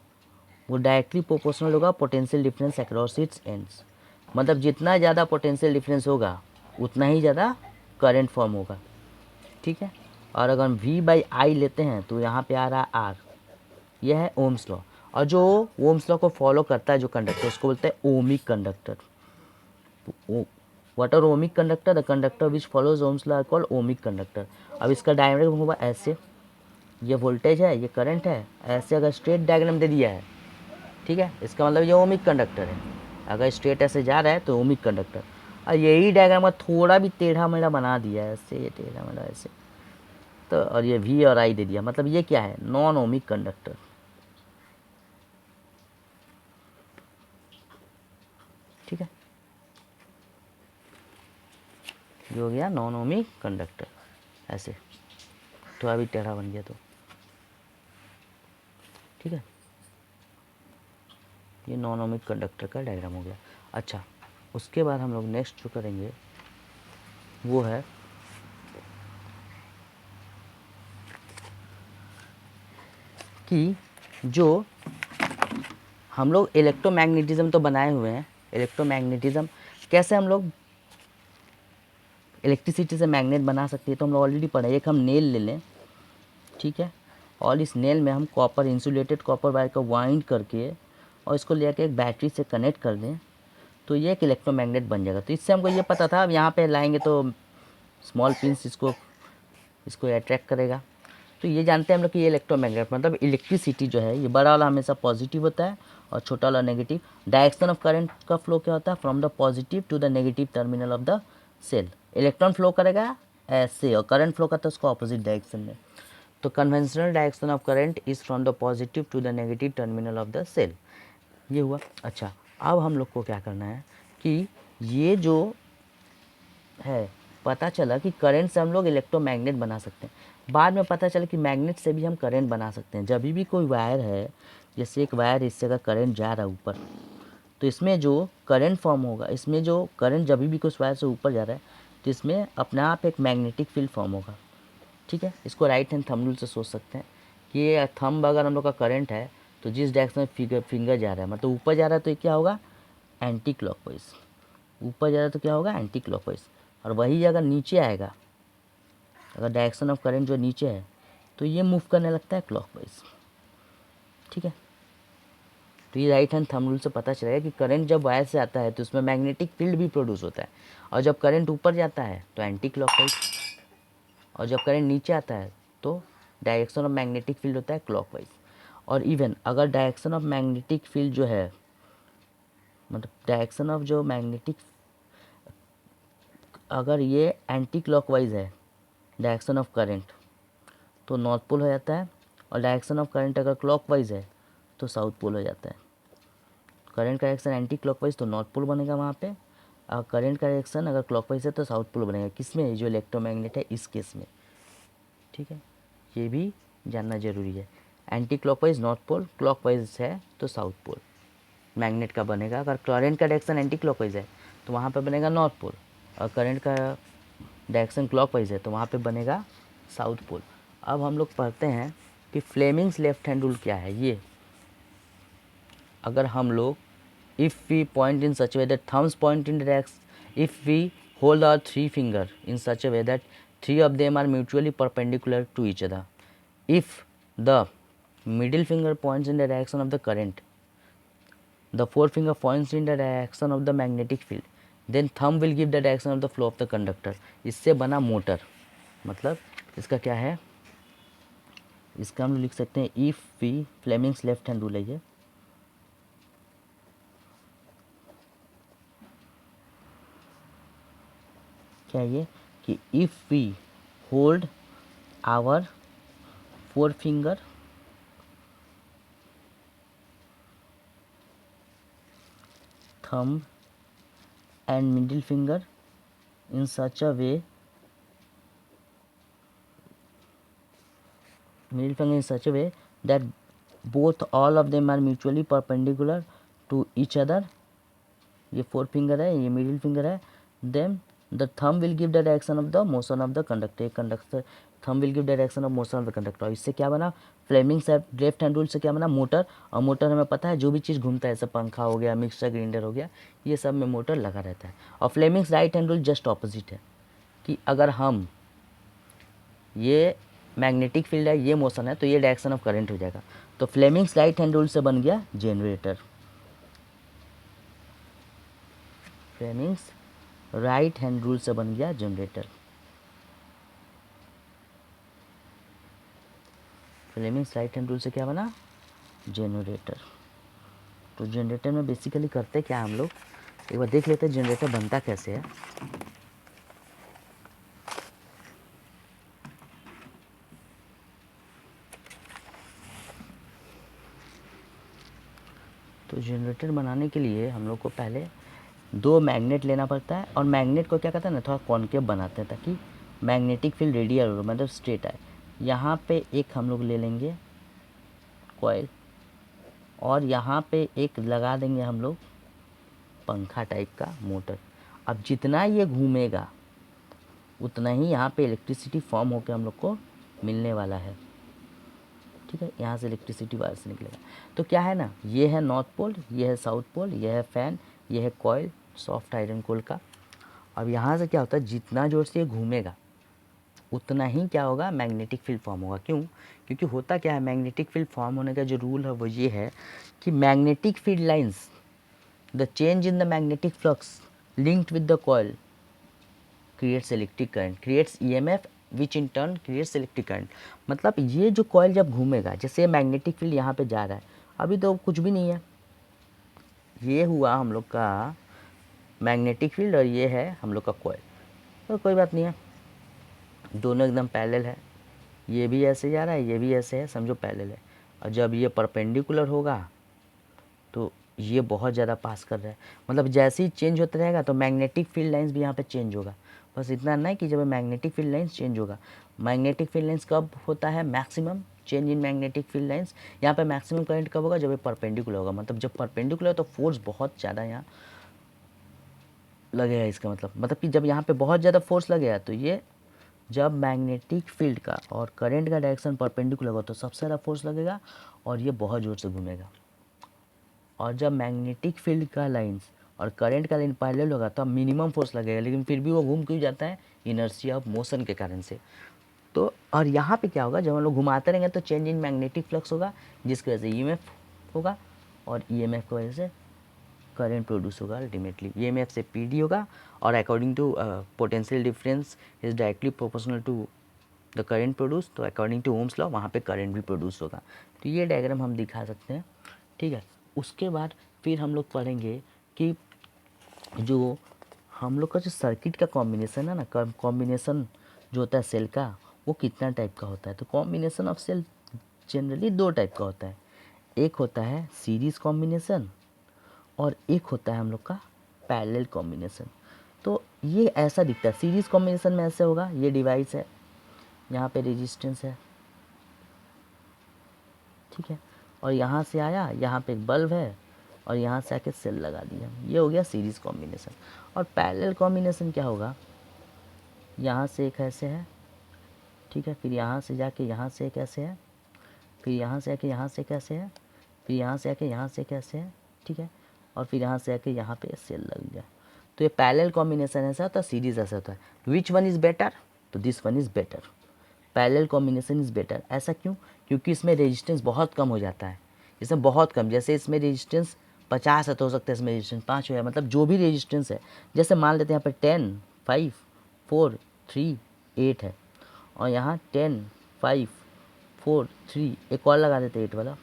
वो डायरेक्टली प्रोपोर्शनल होगा potential difference across its ends. मतलब जितना ज़्यादा पोटेंशियल डिफरेंस होगा उतना ही ज़्यादा करंट फॉर्म होगा। ठीक है, और अगर हम V बाई आई लेते हैं तो यहाँ पे आ रहा है R, यह है ओम्स लॉ। और जो ओम्स लॉ को फॉलो करता है जो कंडक्टर, उसको बोलते हैं ohmic conductor. What are ohmic conductor? The conductor which follows Ohm's law are called ohmic conductor. अब इसका डायग्राम होगा ऐसे, ये वोल्टेज है, ये करंट है, ऐसे अगर स्ट्रेट डायग्राम दे दिया है, ठीक है, इसका मतलब ये ओमिक कंडक्टर है। अगर स्ट्रेट ऐसे जा रहा है तो ओमिक कंडक्टर। और यही डायग्राम थोड़ा भी टेढ़ा मेढ़ा बना दिया है, ऐसे ये टेढ़ा मेढ़ा ऐसे, तो और ये V और I दे दिया, मतलब ये क्या है? Non ohmic conductor. ठीक है, ये हो गया नॉन ओमिक कंडक्टर। ऐसे थोड़ा भी टेढ़ा बन गया तो ठीक है, ये नॉन ओमिक कंडक्टर का डायग्राम हो गया। अच्छा, उसके बाद हम लोग नेक्स्ट जो करेंगे वो है कि जो हम लोग इलेक्ट्रोमैग्नेटिज्म तो बनाए हुए हैं, इलेक्ट्रोमैग्नेटिज्म कैसे हम लोग इलेक्ट्रिसिटी से मैग्नेट बना सकते हैं तो हम लोग ऑलरेडी पढ़े। एक हम नेल ले लें, ठीक है, और इस नेल में हम कॉपर, इंसुलेटेड कॉपर वायर को वाइंड करके और इसको लेकर एक बैटरी से कनेक्ट कर दें तो ये एक इलेक्ट्रोमैग्नेट बन जाएगा। तो इससे हमको ये पता था, अब यहाँ पे लाएंगे तो स्मॉल पिंस इसको अट्रैक्ट करेगा। तो ये जानते हैं हम लोग कि ये इलेक्ट्रोमैग्नेट मतलब इलेक्ट्रिसिटी जो है ये बड़ा वाला हमेशा पॉजिटिव होता है और छोटा वाला नेगेटिव। डायरेक्शन ऑफ करंट का फ्लो क्या होता है? From the positive to the negative terminal of the cell. Electron flow करेगा ऐसे और करंट फ्लो करता है उसको ऑपोजिट डायरेक्शन में। तो conventional direction of current is from the positive to the negative terminal of the cell. ये हुआ। अच्छा, अब हम लोग को क्या करना है कि ये जो है, पता चला कि करंट से हम लोग इलेक्ट्रोमैग्नेट बना सकते हैं। बाद में पता चला कि मैग्नेट से भी हम करंट बना सकते हैं। जब भी कोई वायर है, जैसे एक वायर, इससे अगर करंट जा रहा है ऊपर, तो इसमें जो करंट फॉर्म होगा, इसमें जो करंट जब भी कुछ वायर से ऊपर जा रहा है तो इसमें अपने आप एक मैग्नेटिक फील्ड फॉर्म होगा। ठीक है, इसको राइट हैंड थंब रूल से सोच सकते हैं कि ये थंब अगर हम लोग का करंट है तो जिस डायरेक्शन में फिंगर जा रहा है, मतलब ऊपर जा रहा है तो ये क्या होगा? Anti clockwise. ऊपर जा रहा है तो क्या होगा? Anti clockwise. और वही अगर नीचे आएगा, अगर डायरेक्शन ऑफ करंट जो नीचे है तो ये मूव करने लगता है क्लॉकवाइज। ठीक है, तो ये राइट हैंड थंब रूल से पता चलेगा कि करंट जब वायर से आता है तो उसमें मैग्नेटिक फील्ड भी प्रोड्यूस होता है, और जब करंट ऊपर जाता है तो एंटी क्लॉकवाइज, और जब करंट नीचे आता है तो डायरेक्शन ऑफ मैग्नेटिक फील्ड होता है क्लॉकवाइज। और इवन अगर डायरेक्शन ऑफ मैग्नेटिक फील्ड जो है, मतलब डायरेक्शन ऑफ जो मैग्नेटिक, अगर ये एंटी क्लॉकवाइज है डायरेक्शन ऑफ करंट तो नॉर्थ पोल हो जाता है, और डायरेक्शन ऑफ करंट अगर क्लॉकवाइज है तो साउथ पोल हो जाता है। करंट का डायरेक्शन एंटी क्लॉकवाइज तो नॉर्थ पोल बनेगा वहाँ पे, और करंट का डायरेक्शन अगर क्लॉकवाइज है तो साउथ पोल बनेगा। किस में? जो इलेक्ट्रोमैग्नेट है इस केस में। ठीक है, ये भी जानना जरूरी है। Anticlockwise north pole, clockwise है तो साउथ पोल मैग्नेट का बनेगा। अगर करंट का डायरेक्शन एंटी क्लॉकवाइज है तो वहाँ पे बनेगा नॉर्थ पोल, और करंट का डायरेक्शन क्लॉकवाइज है तो वहाँ पे बनेगा साउथ पोल। अब हम लोग पढ़ते हैं कि फ्लेमिंग्स लेफ्ट हैंड रूल क्या है। ये अगर हम लोग if we point in such way that thumbs point in direction, if we hold our three finger in such a way that three of them are mutually perpendicular to each other, if the middle finger points in the direction of the current, the forefinger points in the direction of the magnetic field, then thumb will give the direction of the flow of the conductor। इससे बना motor. मतलब इसका क्या है? इसका हम लिख सकते हैं if we, Fleming's left hand rule है ये, क्या ये कि if we hold our forefinger thumb and middle finger in such a way, middle finger in such a way that both all of them are mutually perpendicular to each other. ये forefinger है, ये middle finger है. Then the thumb will give the direction of the motion of the conductor. Conductor thumb will give direction of motion of the conductor. इससे क्या बना, Fleming's left hand rule से क्या बना, motor. और मोटर हमें पता है जो भी चीज़ घूमता है, जैसे पंखा हो गया, मिक्सर ग्राइंडर हो गया, ये सब में मोटर लगा रहता है. और Fleming's right hand rule just opposite है कि अगर हम ये मैग्नेटिक फील्ड है, ये मोशन है, तो ये डायरेक्शन ऑफ करंट हो जाएगा. तो फ्लेमिंग्स राइट हैंड रूल से बन गया generator. Fleming's right hand rule से बन गया generator. Fleming's right hand rule से क्या बना, जनरेटर. तो जनरेटर में बेसिकली करते क्या हम लोग, एक बार देख लेते हैं जनरेटर बनता कैसे है. तो जनरेटर बनाने के लिए हम लोग को पहले दो मैग्नेट लेना पड़ता है. और मैग्नेट को क्या कहते हैं ना, थोड़ा कॉन्केव बनाते हैं ताकि मैग्नेटिक फील्ड रेडियल हो, मतलब स्ट्रेट आए. यहाँ पे एक हम लोग ले लेंगे कॉइल, और यहाँ पे एक लगा देंगे हम लोग पंखा टाइप का मोटर. अब जितना ये घूमेगा उतना ही यहाँ पे इलेक्ट्रिसिटी फॉर्म होकर हम लोग को मिलने वाला है. ठीक है, यहाँ से इलेक्ट्रिसिटी बाहर से निकलेगा. तो क्या है ना, ये है नॉर्थ पोल, ये है साउथ पोल, ये है फैन, ये है कॉइल सॉफ्ट आयरन कोल का. अब यहाँ से क्या होता है, जितना जोर से ये घूमेगा उतना ही क्या होगा, मैग्नेटिक फील्ड फॉर्म होगा. क्यों, क्योंकि होता क्या है, मैग्नेटिक फील्ड फॉर्म होने का जो रूल है वो ये है कि magnetic field lines, the change in the magnetic flux linked with the coil creates electric current, creates EMF which in turn creates electric current. मतलब ये जो कॉइल जब घूमेगा, जैसे मैग्नेटिक फील्ड यहाँ पे जा रहा है, अभी तो कुछ भी नहीं है, ये हुआ हम लोग का मैग्नेटिक फील्ड और ये है हम लोग का कॉइल. तो कोई बात नहीं है, दोनों एकदम पैरेलल है. ये भी ऐसे जा रहा है, ये भी ऐसे है, समझो पैरेलल है. और जब ये परपेंडिकुलर होगा तो ये बहुत ज़्यादा पास कर रहा है. मतलब जैसे ही चेंज होता रहेगा तो मैग्नेटिक फील्ड लाइंस भी यहाँ पे चेंज होगा. बस इतना नहीं कि जब मैग्नेटिक फील्ड लाइंस चेंज होगा, मैग्नेटिक फील्ड लाइंस कब होता है, maximum change in magnetic field lines. यहाँ पे मैक्सिमम करंट कब होगा, जब ये परपेंडिकुलर होगा. मतलब जब परपेंडिकुलर हो तो फोर्स बहुत ज़्यादा यहाँ लगेगा. इसका मतलब कि जब यहाँ पे बहुत ज़्यादा फोर्स लगेगा तो ये, जब मैग्नेटिक फील्ड का और करंट का डायरेक्शन परपेंडिकुलर होगा तो सबसे ज़्यादा फोर्स लगेगा और ये बहुत ज़ोर से घूमेगा. और जब मैग्नेटिक फील्ड का लाइंस और करंट का लाइन पैरेलल होगा तब मिनिमम फोर्स लगेगा, लेकिन फिर भी वो घूम क्यों जाता है, इनर्शिया ऑफ मोशन के कारण से. तो और यहाँ पे क्या होगा, जब हम लोग घुमाते रहेंगे तो चेंज इन मैग्नेटिक फ्लक्स होगा, जिसकी वजह से ईएमएफ होगा, और ईएमएफ की वजह से करंट प्रोड्यूस होगा अल्टीमेटली. ईएमएफ से पीडी होगा, और according to potential difference is directly proportional to the current produce. तो अकॉर्डिंग टू ओम्स लॉ वहाँ पे करंट भी प्रोड्यूस होगा. तो ये डायग्राम हम दिखा सकते हैं. ठीक है, उसके बाद फिर हम लोग पढ़ेंगे कि जो हम लोग का जो सर्किट का कॉम्बिनेशन है ना, कॉम्बिनेशन जो होता है सेल का, वो कितना टाइप का होता है. तो कॉम्बिनेशन ऑफ सेल जनरली दो टाइप का होता है. एक होता है सीरीज़ कॉम्बिनेशन और एक होता है हम लोग का पैरेलल कॉम्बिनेशन. तो ये ऐसा दिखता है, सीरीज़ कॉम्बिनेशन में ऐसे होगा, ये डिवाइस है, यहाँ पे रेजिस्टेंस है, ठीक है, और यहाँ से आया, यहाँ पे एक बल्ब है, और यहाँ से आके सेल लगा दिया. ये हो गया सीरीज़ कॉम्बिनेशन. और पैरेलल कॉम्बिनेशन क्या होगा, यहाँ से एक ऐसे है, ठीक है, फिर यहाँ से जाके यहाँ से एक ऐसे है, फिर यहाँ से आके यहाँ से कैसे है, फिर यहाँ से आके यहाँ से कैसे है, ठीक है, और फिर यहाँ से आके यहाँ पे सेल लग गया. तो ये पैरेलल कॉम्बिनेशन ऐसा होता है, सीरीज ऐसा होता है. विच वन इज़ बेटर, तो this one is better, parallel combination is better. ऐसा क्यों, क्योंकि इसमें रेजिस्टेंस बहुत कम हो जाता है. इसमें बहुत कम, जैसे इसमें रेजिस्टेंस 50 है तो हो सकता है इसमें रेजिस्टेंस 5 हो जाए. मतलब जो भी रेजिस्टेंस है, जैसे मान लेते हैं यहाँ पे 10, 5, 4, 3, 8 है, और यहाँ 10, 5, 4, 3 एक और लगा देते 8 वाला,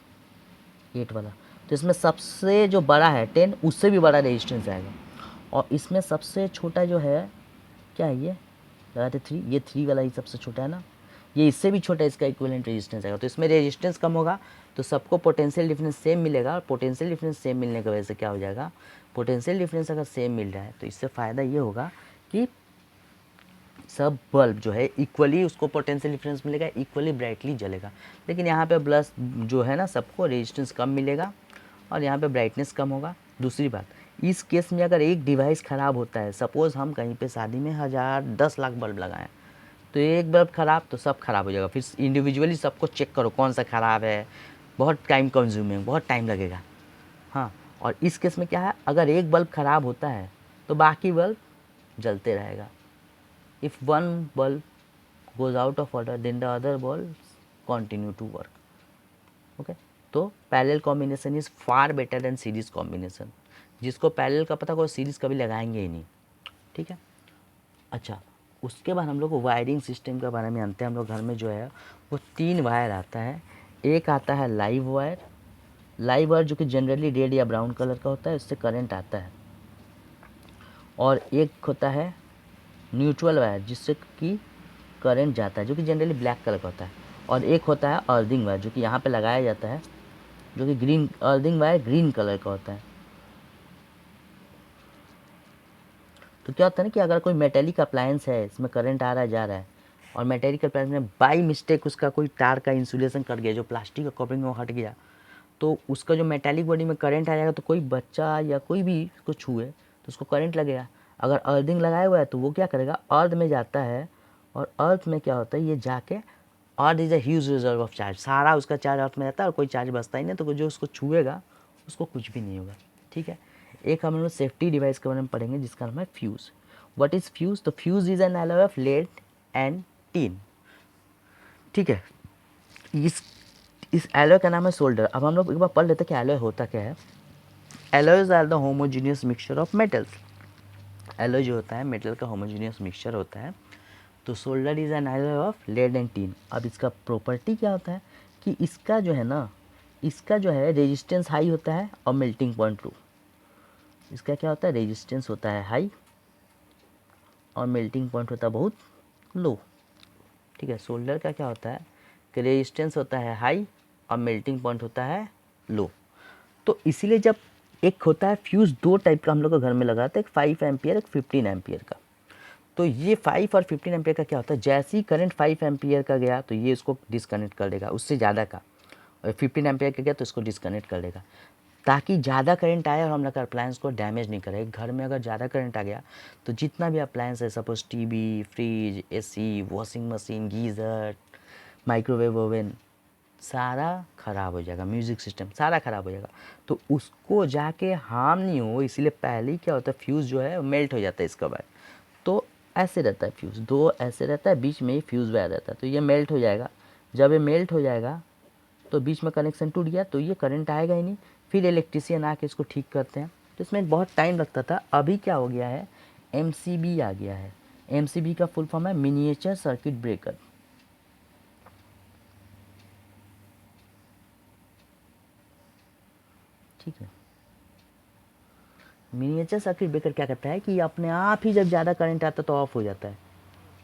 8 वाला. तो इसमें सबसे जो बड़ा है 10, उससे भी बड़ा रेजिस्टेंस आएगा. और इसमें सबसे छोटा जो है क्या है, ये लगाते 3, ये 3 वाला ही सबसे छोटा है ना, ये इससे भी छोटा, इसका इक्विवेलेंट रेजिस्टेंस आएगा. तो इसमें रेजिस्टेंस कम होगा तो सबको पोटेंशियल डिफरेंस सेम मिलेगा. और पोटेंशियल डिफरेंस सेम मिलने की वजह से क्या हो जाएगा, पोटेंशियल डिफरेंस अगर सेम मिल रहा है तो इससे फ़ायदा ये होगा कि सब बल्ब जो है इक्वली उसको पोटेंशियल डिफरेंस मिलेगा, इक्वली ब्राइटली जलेगा। लेकिन यहाँ पे प्लस जो है ना सबको रेजिस्टेंस कम मिलेगा और यहाँ पे ब्राइटनेस कम होगा। दूसरी बात, इस केस में अगर एक डिवाइस ख़राब होता है, सपोज़ हम कहीं पे शादी में 1000-10 लाख बल्ब लगाएं, तो एक बल्ब ख़राब तो सब ख़राब हो जाएगा। फिर इंडिविजुअली सबको चेक करो कौन सा ख़राब है, बहुत टाइम कंज्यूमिंग, बहुत टाइम लगेगा। हाँ, और इस केस में क्या है, अगर एक बल्ब ख़राब होता है तो बाकी बल्ब जलते रहेगा। If one bulb goes out of order, then the other bulbs continue to work. Okay? तो parallel combination is far better than series combination. जिसको पैरेलल का पता, कोई सीरीज कभी लगाएंगे ही नहीं। ठीक है। अच्छा, उसके बाद हम लोग वायरिंग सिस्टम के बारे में जानते हैं। हम लोग घर में जो है वो 3 वायर आता है। एक आता है लाइव वायर जो कि जनरली रेड या ब्राउन कलर का होता है, इससे करंट आता है। और एक होता है न्यूट्रल वायर जिससे कि करंट जाता है, जो कि जनरली ब्लैक कलर का होता है। और एक होता है अर्थिंग वायर जो कि यहाँ पे लगाया जाता है, जो कि green, earthing wire green colour का होता है। तो क्या होता है ना कि अगर कोई मेटेलिक अप्लायंस है, इसमें करंट आ रहा है जा रहा है, और मेटेलिक अप्लायंस में बाई मिस्टेक उसका कोई तार का इंसुलेशन कट गया, जो प्लास्टिक का कवरिंग में हट गया, तो उसका जो मेटेलिक बॉडी में करंट आ जाएगा, तो कोई बच्चा या कोई भी उसको छुए तो उसको करंट लगेगा। अगर अर्थिंग लगाया हुआ है तो वो क्या करेगा, अर्थ में जाता है, और अर्थ में क्या होता है, ये जाके earth is a huge reserve of charge, सारा उसका चार्ज अर्थ में जाता है और कोई चार्ज बचता ही नहीं, तो जो उसको छुएगा उसको कुछ भी नहीं होगा। ठीक है। एक हम लोग सेफ्टी डिवाइस के बारे में पढ़ेंगे जिसका नाम है फ्यूज़। What is fuse? तो fuse is an alloy of lead and tin. ठीक है। इस एलॉय का नाम है सोल्डर। अब हम लोग एक बार पढ़ लेते हैं कि एलॉय होता क्या है। Alloys are the homogeneous mixture of metals. Alloy जो होता है मेटल का होमोजीनियस मिक्सचर होता है। तो solder is an alloy of lead and tin. अब इसका प्रॉपर्टी क्या होता है कि इसका जो है ना, इसका जो है रेजिस्टेंस हाई होता है और मेल्टिंग पॉइंट लो। इसका क्या होता है, रेजिस्टेंस होता है हाई और मेल्टिंग पॉइंट होता है बहुत लो। ठीक है। सोल्डर का क्या होता है कि रेजिस्टेंस होता है हाई और मेल्टिंग पॉइंट होता है लो। तो इसीलिए जब एक होता है फ्यूज़, 2 टाइप का हम लोग को घर में लगाते हैं, एक 5 एम्पियर, एक 15 एम्पियर का। तो ये 5 और 15 एम्पियर का क्या होता है, जैसे ही करंट 5 एम्पियर का गया तो ये इसको डिस्कनेक्ट कर देगा, उससे ज़्यादा का। और 15 एम्पियर का गया तो इसको डिस्कनेक्ट कर देगा, ताकि ज़्यादा करंट आए और हम लोग अप्लायंस को डैमेज नहीं करे। घर में अगर ज़्यादा करंट आ गया तो जितना भी अप्लायंस है, suppose TV, fridge, AC, washing machine, geyser, microwave oven, सारा ख़राब हो जाएगा। म्यूज़िक सिस्टम सारा ख़राब हो जाएगा। तो उसको जाके हार्म नहीं हो, इसीलिए पहले ही क्या होता है, फ्यूज़ जो है मेल्ट हो जाता है इसका वायर। तो ऐसे रहता है फ्यूज़, 2 ऐसे रहता है, बीच में ही फ्यूज़ वायर रहता है। तो ये मेल्ट हो जाएगा। जब ये मेल्ट हो जाएगा तो बीच में कनेक्शन टूट गया तो ये करंट आएगा ही नहीं। फिर इलेक्ट्रीशियन आके इसको ठीक करते हैं। तो इसमें बहुत टाइम लगता था। अभी क्या हो गया है, एमसीबी आ गया है। एमसीबी का फुल फॉर्म है मिनिएचर सर्किट ब्रेकर। ठीक है। मिनिएचर सर्किट ब्रेकर क्या करता है कि अपने आप ही जब ज़्यादा करंट आता है तो ऑफ हो जाता है,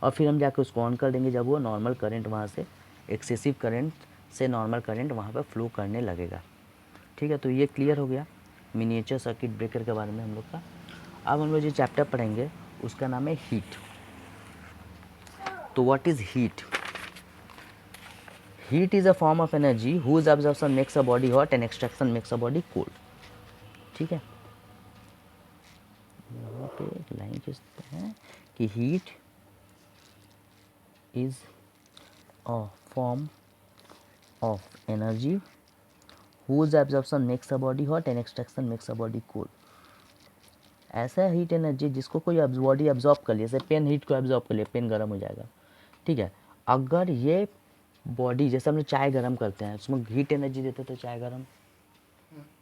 और फिर हम जाके उसको ऑन कर देंगे जब वो नॉर्मल करंट वहाँ से, एक्सेसिव करंट से नॉर्मल करंट वहाँ पर फ्लो करने लगेगा। ठीक है। तो ये क्लियर हो गया मिनिएचर सर्किट ब्रेकर के बारे में हम लोग का। अब हम लोग जो चैप्टर पढ़ेंगे उसका नाम है हीट। तो what is heat? Heat is a form of energy whose absorption makes a body hot and extraction makes a body cold. ठीक है। यहाँ पे एक लाइन खींचते हैं कि heat is a form of energy whose absorption makes a body hot and extraction makes a body cold. ऐसा heat energy जिसको कोई बॉडी एब्जॉर्ब कर लिया, जैसे पेन हीट को एब्जॉर्ब कर लिया, पेन गर्म हो जाएगा। ठीक है। अगर ये बॉडी, जैसे हम लोग चाय गर्म करते हैं, उसमें हीट एनर्जी देते तो चाय गर्म,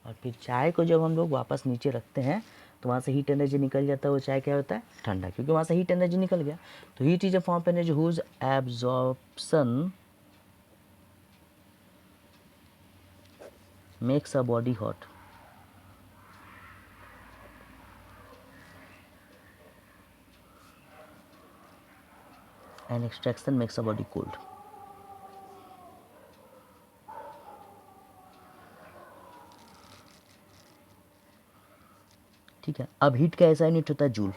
और फिर चाय को जब हम लोग वापस नीचे रखते हैं तो वहाँ से हीट एनर्जी निकल जाता है, वो चाय क्या होता है, ठंडा, क्योंकि वहाँ से हीट एनर्जी निकल गया। तो heat is a form of energy whose absorption makes a body hot and extraction makes a body cold. ठीक है। अब हीट का ऐसा यूनिट होता है जूल।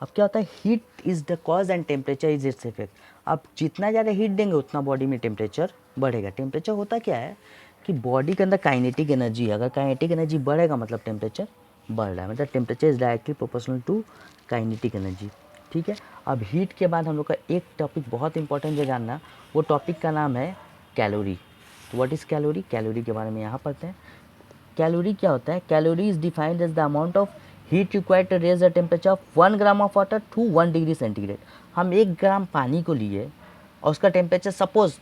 अब क्या होता है, heat is the cause and temperature is its effect. आप जितना ज़्यादा हीट देंगे उतना बॉडी में टेम्परेचर बढ़ेगा। टेम्परेचर होता क्या है कि बॉडी के अंदर काइनेटिक एनर्जी है, अगर काइनेटिक एनर्जी बढ़ेगा मतलब टेम्परेचर बढ़ रहा है, मतलब temperature is directly proportional to kinetic energy. ठीक है, अब हीट के बाद हम लोग का एक टॉपिक बहुत इंपॉर्टेंट है जानना, वो टॉपिक का नाम है कैलोरी। तो व्हाट इज़ कैलोरी, कैलोरी के बारे में यहाँ पढ़ते हैं। कैलोरी क्या होता है, calorie is defined as the amount of heat required to raise the temperature of 1 gram of water to 1 degree centigrade. हम 1 ग्राम पानी को लिए और उसका टेम्परेचर सपोज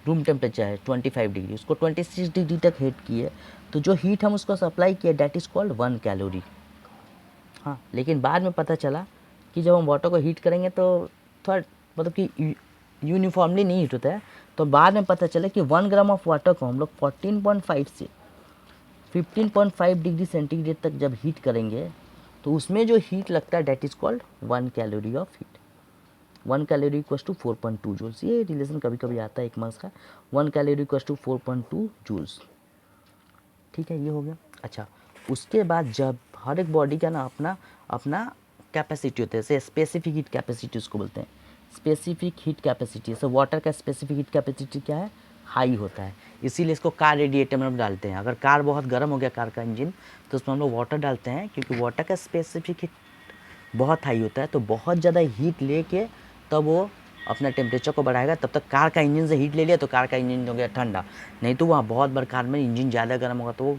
रूम टेम्परेचर है 25 डिग्री, उसको 26 डिग्री तक हीट किए, तो जो हीट हम उसको सप्लाई किए दैट इज़ कॉल्ड 1 कैलोरी। हाँ, लेकिन बाद में पता चला कि जब हम वाटर को हीट करेंगे तो थोड़ा मतलब कि यूनिफॉर्मली नहीं हीट होता है, तो बाद में पता चला कि 1 ग्राम ऑफ वाटर को हम लोग 14.5 से 15.5 डिग्री सेंटीग्रेड तक जब हीट करेंगे तो उसमें जो हीट लगता है that is called 1 calorie of heat. 1 calorie equals to 4.2 joules. ये रिलेशन कभी कभी आता है एक मार्क्स का, 1 कैलोरी इक्वल्स टू 4.2 जूल्स। ठीक है, ये हो गया। अच्छा, उसके बाद जब हर एक बॉडी का ना अपना अपना कैपेसिटी होता है, जैसे स्पेसिफिक हीट कैपेसिटी उसको बोलते हैं, स्पेसिफिक हीट कैपेसिटी। जैसे वाटर का स्पेसिफिक हीट कैपेसिटी क्या है, हाई होता है, इसीलिए इसको कार रेडिएटर में हम डालते हैं। अगर कार बहुत गर्म हो गया कार का इंजन तो उसमें हम लोग वाटर डालते हैं, क्योंकि वाटर का स्पेसिफिक हीट बहुत हाई होता है, तो बहुत ज़्यादा हीट लेके तब वो अपना टेम्परेचर को बढ़ाएगा। तब तक कार का इंजन से हीट ले लिया तो कार का इंजन हो गया ठंडा, नहीं तो वहाँ बहुत बार कार में इंजन ज़्यादा गर्म होगा तो वो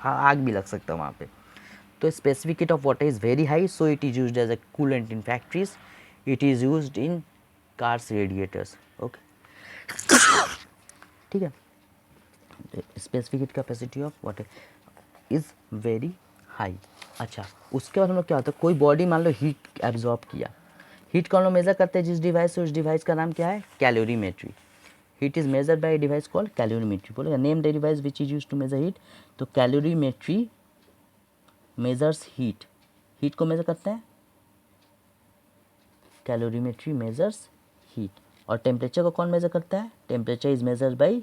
आग भी लग सकता है वहाँ पे। तो specific heat of water is very high, so it is used as a coolant in factories, it is used in cars radiators. Okay, ठीक है, specific heat capacity of water is very high. अच्छा, उसके बाद हम लोग क्या होता है, कोई बॉडी मान लो हीट एब्जॉर्ब किया, हीट को हम लोग मेज़र करते हैं जिस डिवाइस से, उस डिवाइस का नाम क्या है, calorimetry. Heat is measured by a device called calorimetry। बोलेगा name the device which is use to measure heat, तो कैलोरीमेट्री मेजर्स हीट, हीट को मेजर करते हैं, कैलोरीमेट्री मेजर्स हीट। और टेम्परेचर को कौन मेजर करता है, temperature is measured by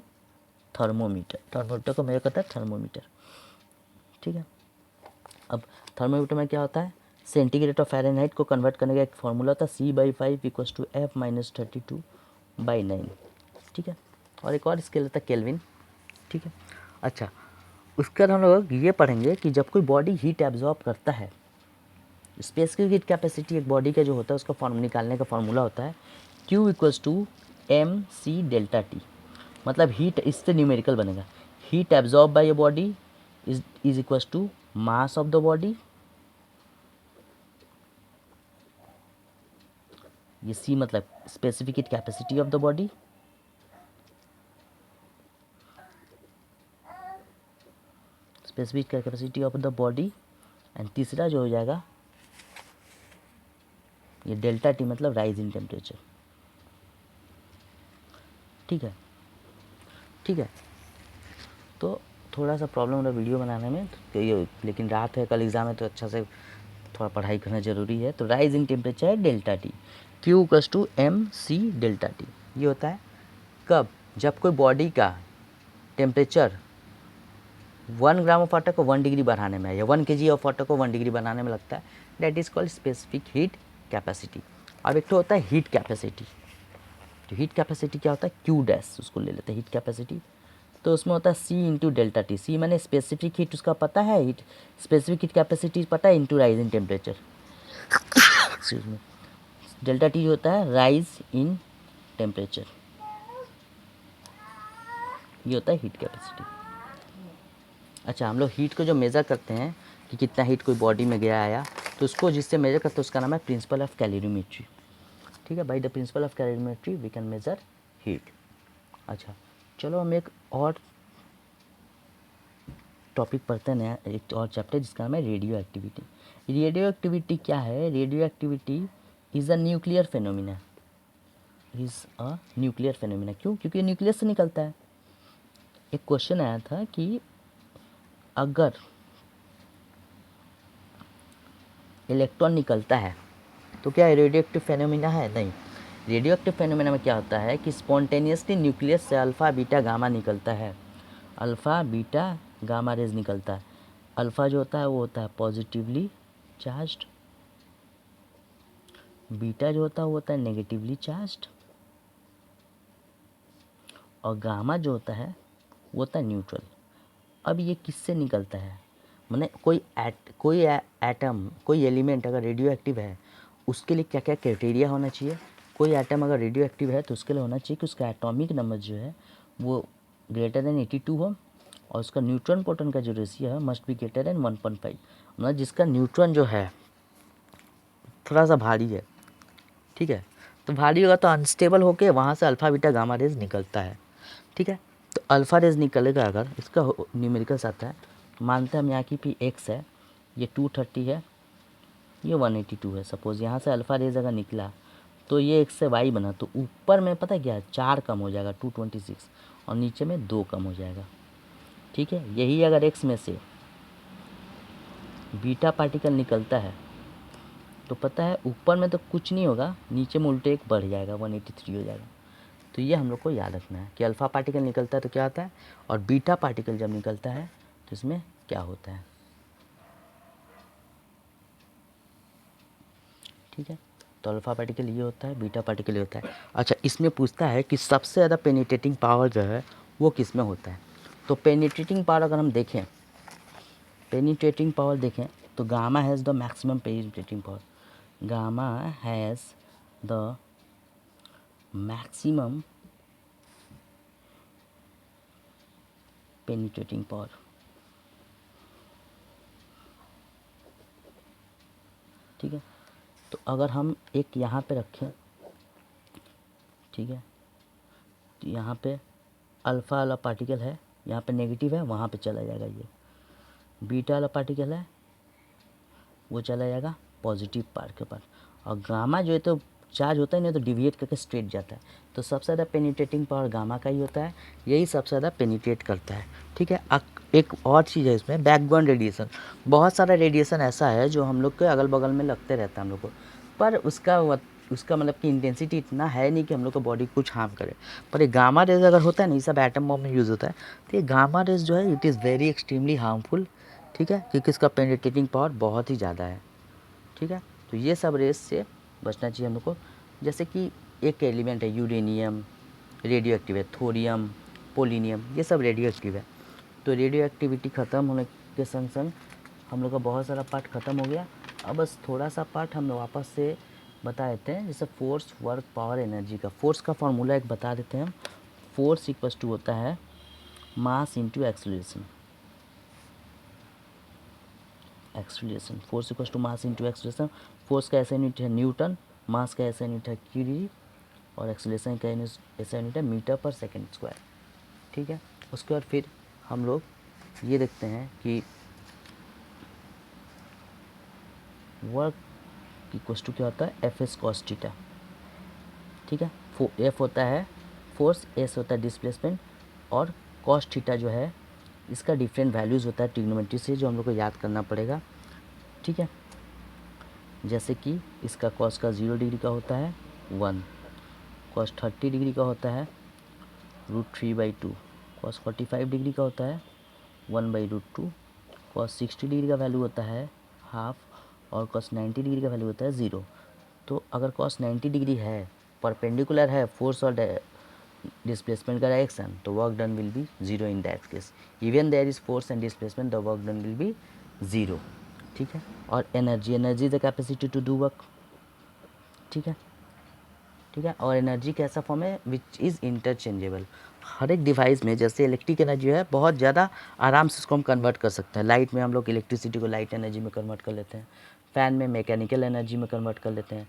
thermometer, thermometer को मेजर करता है थर्मोमीटर। ठीक है, अब थर्मोमीटर में क्या होता है, सेंटीग्रेड और फ़ारेनहाइट को कन्वर्ट करने का एक फॉर्मूला होता है, C/5 इक्वल्स टू F-32/9। ठीक है, और एक और स्केल होता है केल्विन। ठीक है, अच्छा, उसके बाद हम लोग ये पढ़ेंगे कि जब कोई बॉडी हीट एब्जॉर्ब करता है, स्पेसिफिक हीट कैपेसिटी एक बॉडी का जो होता है उसका फॉर्म निकालने का फॉर्मूला होता है Q इक्वल्स टू mc∆T। मतलब हीट इससे न्यूमेरिकल बनेगा, heat absorb by a body is equals to mass of the body, ये C मतलब specific heat capacity of the body, specific capacity of the body, and तीसरा जो हो जाएगा ये डेल्टा टी मतलब राइज इन टेम्परेचर। ठीक है, ठीक है, तो थोड़ा सा प्रॉब्लम हो रहा है वीडियो बनाने में तो ये, लेकिन रात है कल एग्ज़ाम है तो अच्छा से थोड़ा पढ़ाई करना ज़रूरी है। तो राइज इन टेम्परेचर है delta T, Q equals to mc∆T। ये होता है कब, जब कोई बॉडी का टेम्परेचर 1 ग्राम ऑफ वाटर को 1 डिग्री बढ़ाने में या 1 kg ऑफ वाटर को 1 डिग्री बनाने में लगता है, that is called specific heat capacity. अब एक तो होता है हीट कैपेसिटी, तो हीट कैपेसिटी क्या होता है, Q डैश उसको ले लेते हैं हीट कैपेसिटी, तो उसमें होता है C into delta T. C मैंने स्पेसिफिक हीट उसका पता है, हीट स्पेसिफिक हीट कैपेसिटी पता है, into rise in temperature. Excuse me, delta T होता है राइज इन टेम्परेचर, ये होता है हीट कैपेसिटी। अच्छा, हम लोग हीट को जो मेज़र करते हैं कि कितना हीट कोई बॉडी में गया आया, तो उसको जिससे मेज़र करते हैं उसका नाम है प्रिंसिपल ऑफ कैलोरीमेट्री। ठीक है, by the principle of calorimetry we can measure heat. अच्छा, चलो हम एक और टॉपिक पढ़ते हैं, नया एक और चैप्टर जिसका नाम है रेडियो एक्टिविटी। रेडियो एक्टिविटी क्या है, radio activity is a nuclear phenomena, is a nuclear phenomena. क्यों, क्योंकि न्यूक्लियस से निकलता है। एक क्वेश्चन आया था कि अगर इलेक्ट्रॉन निकलता है तो क्या रेडियो एक्टिव फेनोमिना है, नहीं। रेडियो एक्टिव फेनोमिना में क्या होता है कि स्पॉन्टेनियसली न्यूक्लियस से अल्फ़ा बीटा गामा निकलता है, अल्फ़ा बीटा गामा रेज निकलता है। अल्फ़ा जो होता है वो होता है पॉजिटिवली चार्ज्ड बीटा जो होता है वो होता है नेगेटिवली चार्ज्ड, और गामा जो होता है वो होता है न्यूट्रल। अब ये किससे निकलता है, माने कोई एटम, कोई एलिमेंट अगर रेडियो एक्टिव है उसके लिए क्या क्या क्राइटेरिया होना चाहिए। कोई एटम अगर रेडियो एक्टिव है तो उसके लिए होना चाहिए कि उसका एटॉमिक नंबर जो है वो ग्रेटर देन 82 हो, और उसका न्यूट्रॉन प्रोटॉन का जो रेशियो है मस्ट बी ग्रेटर देन 1.5। मतलब जिसका न्यूट्रॉन जो है थोड़ा सा भारी है, ठीक है, तो भारी होगा तो अनस्टेबल होके वहाँ से अल्फ़ा बीटा गामा रेज निकलता है, ठीक है। तो अल्फ़ा रेज निकलेगा, अगर इसका न्यूमेरिकल्स आता है, मानते हैं हम यहाँ की पी एक्स है, ये 230 है, ये 182 है। सपोज़ यहाँ से अल्फ़ा रेज अगर निकला तो ये एक्स से वाई बना, तो ऊपर में पता है क्या है, 4 कम हो जाएगा 226, और नीचे में 2 कम हो जाएगा, ठीक है। यही अगर एक्स में से बीटा पार्टिकल निकलता है तो पता है ऊपर में तो कुछ नहीं होगा, नीचे में उल्टे एक बढ़ जाएगा, 183 हो जाएगा। तो ये हम लोग को याद रखना है कि अल्फ़ा पार्टिकल निकलता है तो क्या होता है, और बीटा पार्टिकल जब निकलता है तो इसमें क्या होता है, ठीक है। तो अल्फ़ा पार्टिकल ये होता है, बीटा पार्टिकल ये होता है। अच्छा, इसमें पूछता है कि सबसे ज़्यादा पेनिट्रेटिंग पावर जो है वो किस में होता है। तो पेनिट्रेटिंग पावर अगर हम देखें, पेनिट्रेटिंग पावर देखें तो gamma has the maximum penetrating power, gamma has the maximum penetrating power, ठीक है। तो अगर हम एक यहाँ पे रखें, ठीक है, तो यहाँ पे अल्फ़ा वाला पार्टिकल है, यहाँ पे नेगेटिव है, वहाँ पे चला जाएगा। ये बीटा वाला पार्टिकल है वो चला जाएगा पॉजिटिव पार्ट के पास, और गामा जो है तो चार्ज होता है नहीं तो डिविएट करके स्ट्रेट जाता है। तो सबसे ज़्यादा पेनिट्रेटिंग पावर गामा का ही होता है, यही सबसे ज़्यादा पेनिट्रेट करता है, ठीक है। एक और चीज़ है इसमें, बैकबोन रेडिएशन। बहुत सारा रेडिएशन ऐसा है जो हम लोग के अगल बगल में लगते रहता है हम लोग को, पर उसका मतलब कि इंटेंसिटी इतना है नहीं कि हम लोग को बॉडी कुछ हार्म करे। पर ये गामा रेज अगर होता है ना, ये सब एटम बॉम्ब में यूज़ होता है, तो ये गामा रेज जो है it is very extremely harmful, ठीक है, क्योंकि इसका पेनिट्रेटिंग पावर बहुत ही ज़्यादा है, ठीक है। तो ये सब रेस से बचना चाहिए हम लोग को। जैसे कि एक एलिमेंट है यूरेनियम, रेडियो एक्टिव है, थोरियम, पोलिनियम, ये सब रेडियो एक्टिव है। तो रेडियो एक्टिविटी ख़त्म होने के संग संग हम लोग का बहुत सारा पार्ट ख़त्म हो गया। अब बस थोड़ा सा पार्ट हम वापस से बता देते हैं, जैसे फोर्स, वर्क, पावर, एनर्जी का। फोर्स का फॉर्मूला एक बता देते हैं हम। फोर्स इक्वल्स टू होता है mass into acceleration, acceleration, force equals to mass into acceleration. Force का ऐसा यूनिट है न्यूटन, मास का ऐसा यूनिट है क्यूरी, और एक्सेलरेशन का ऐसा यूनिट है मीटर पर सेकंड स्क्वायर, ठीक है। उसके बाद फिर हम लोग ये देखते हैं कि वर्क इक्वल्स टू क्या होता है, एफ एस कॉस थीटा, ठीक है। एफ होता है फोर्स, एस होता है डिस्प्लेसमेंट, और कॉस थीटा जो है इसका डिफरेंट वैल्यूज़ होता है ट्रिग्नोमेट्री से, जो हम लोग को याद करना पड़ेगा, ठीक है। जैसे कि इसका कॉस का 0 डिग्री का होता है 1, कॉस 30 डिग्री का होता है √3/2, कॉस 45 डिग्री का होता है 1/√2, कॉस 60 डिग्री का वैल्यू होता है हाफ, और कॉस 90 डिग्री का वैल्यू होता है 0। तो अगर कॉस 90 डिग्री है, परपेंडिकुलर है फोर्स और डिस्प्लेसमेंट का डायरेक्शन, तो work done will be 0 in that case. Even there is force and displacement, the work done will be 0, ठीक है। और energy, energy the capacity to do work, ठीक है, ठीक है। और एनर्जी कैसा फॉर्म है, विच इज़ इंटरचेंजेबल। हर एक डिवाइस में जैसे इलेक्ट्रिक एनर्जी है बहुत ज़्यादा आराम से उसको हम कन्वर्ट कर सकते हैं। लाइट में हम लोग इलेक्ट्रिसिटी को लाइट एनर्जी में कन्वर्ट कर लेते हैं, फ़ैन में मैकेनिकल एनर्जी में कन्वर्ट कर लेते हैं,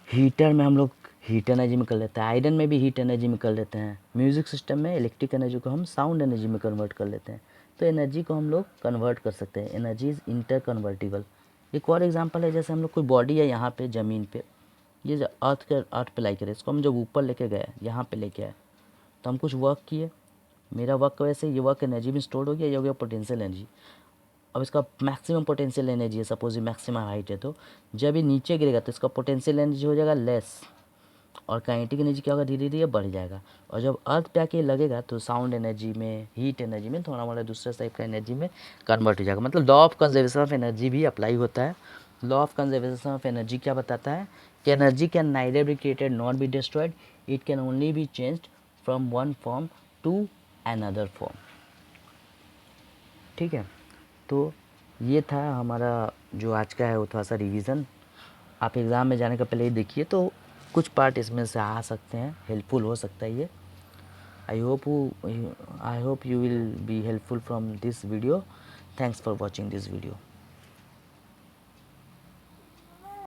हीटर में हम लोग हीट एनर्जी में कर लेते हैं, आयरन में भी हीट एनर्जी में कर लेते हैं, म्यूज़िक सिस्टम में इलेक्ट्रिक एनर्जी को हम साउंड एनर्जी में कन्वर्ट कर लेते हैं। तो एनर्जी को हम लोग कन्वर्ट कर सकते हैं, एनर्जी इज़ इंटर कन्वर्टिबल। एक और एग्जांपल है, जैसे हम लोग कोई बॉडी है यहाँ पे ज़मीन पे, ये जो अर्थ पे लाई करे, इसको हम जब ऊपर लेके गए, यहाँ पे लेके आए, तो हम कुछ वर्क किए, मेरा वर्क की वजह से ये वर्क एनर्जी में स्टोर हो गया, ये हो गया पोटेंशियल एनर्जी। अब इसका मैक्सिमम पोटेंशियल एनर्जी है, सपोज ये मैक्सिमम हाइट है, तो जब ये नीचे गिरेगा तो इसका पोटेंशियल एनर्जी हो जाएगा लेस, और काइनेटिक एनर्जी क्या होगा, धीरे धीरे बढ़ जाएगा। और जब अर्थ पे आके लगेगा तो साउंड एनर्जी में, हीट एनर्जी में, थोड़ा मोड़ा दूसरे टाइप का एनर्जी में कन्वर्ट हो जाएगा। मतलब law of conservation of energy भी अप्लाई होता है। Law of conservation of energy क्या बताता है कि energy can neither be created not be destroyed, it can only be changed from one form to another form. ठीक है, तो ये था हमारा जो आज का है वो थोड़ा सा रिवीजन। आप एग्ज़ाम में जाने का पहले ही देखिए तो कुछ पार्ट इसमें से आ सकते हैं, हेल्पफुल हो सकता है ये। I hope you will be helpful from this video. Thanks for watching this video.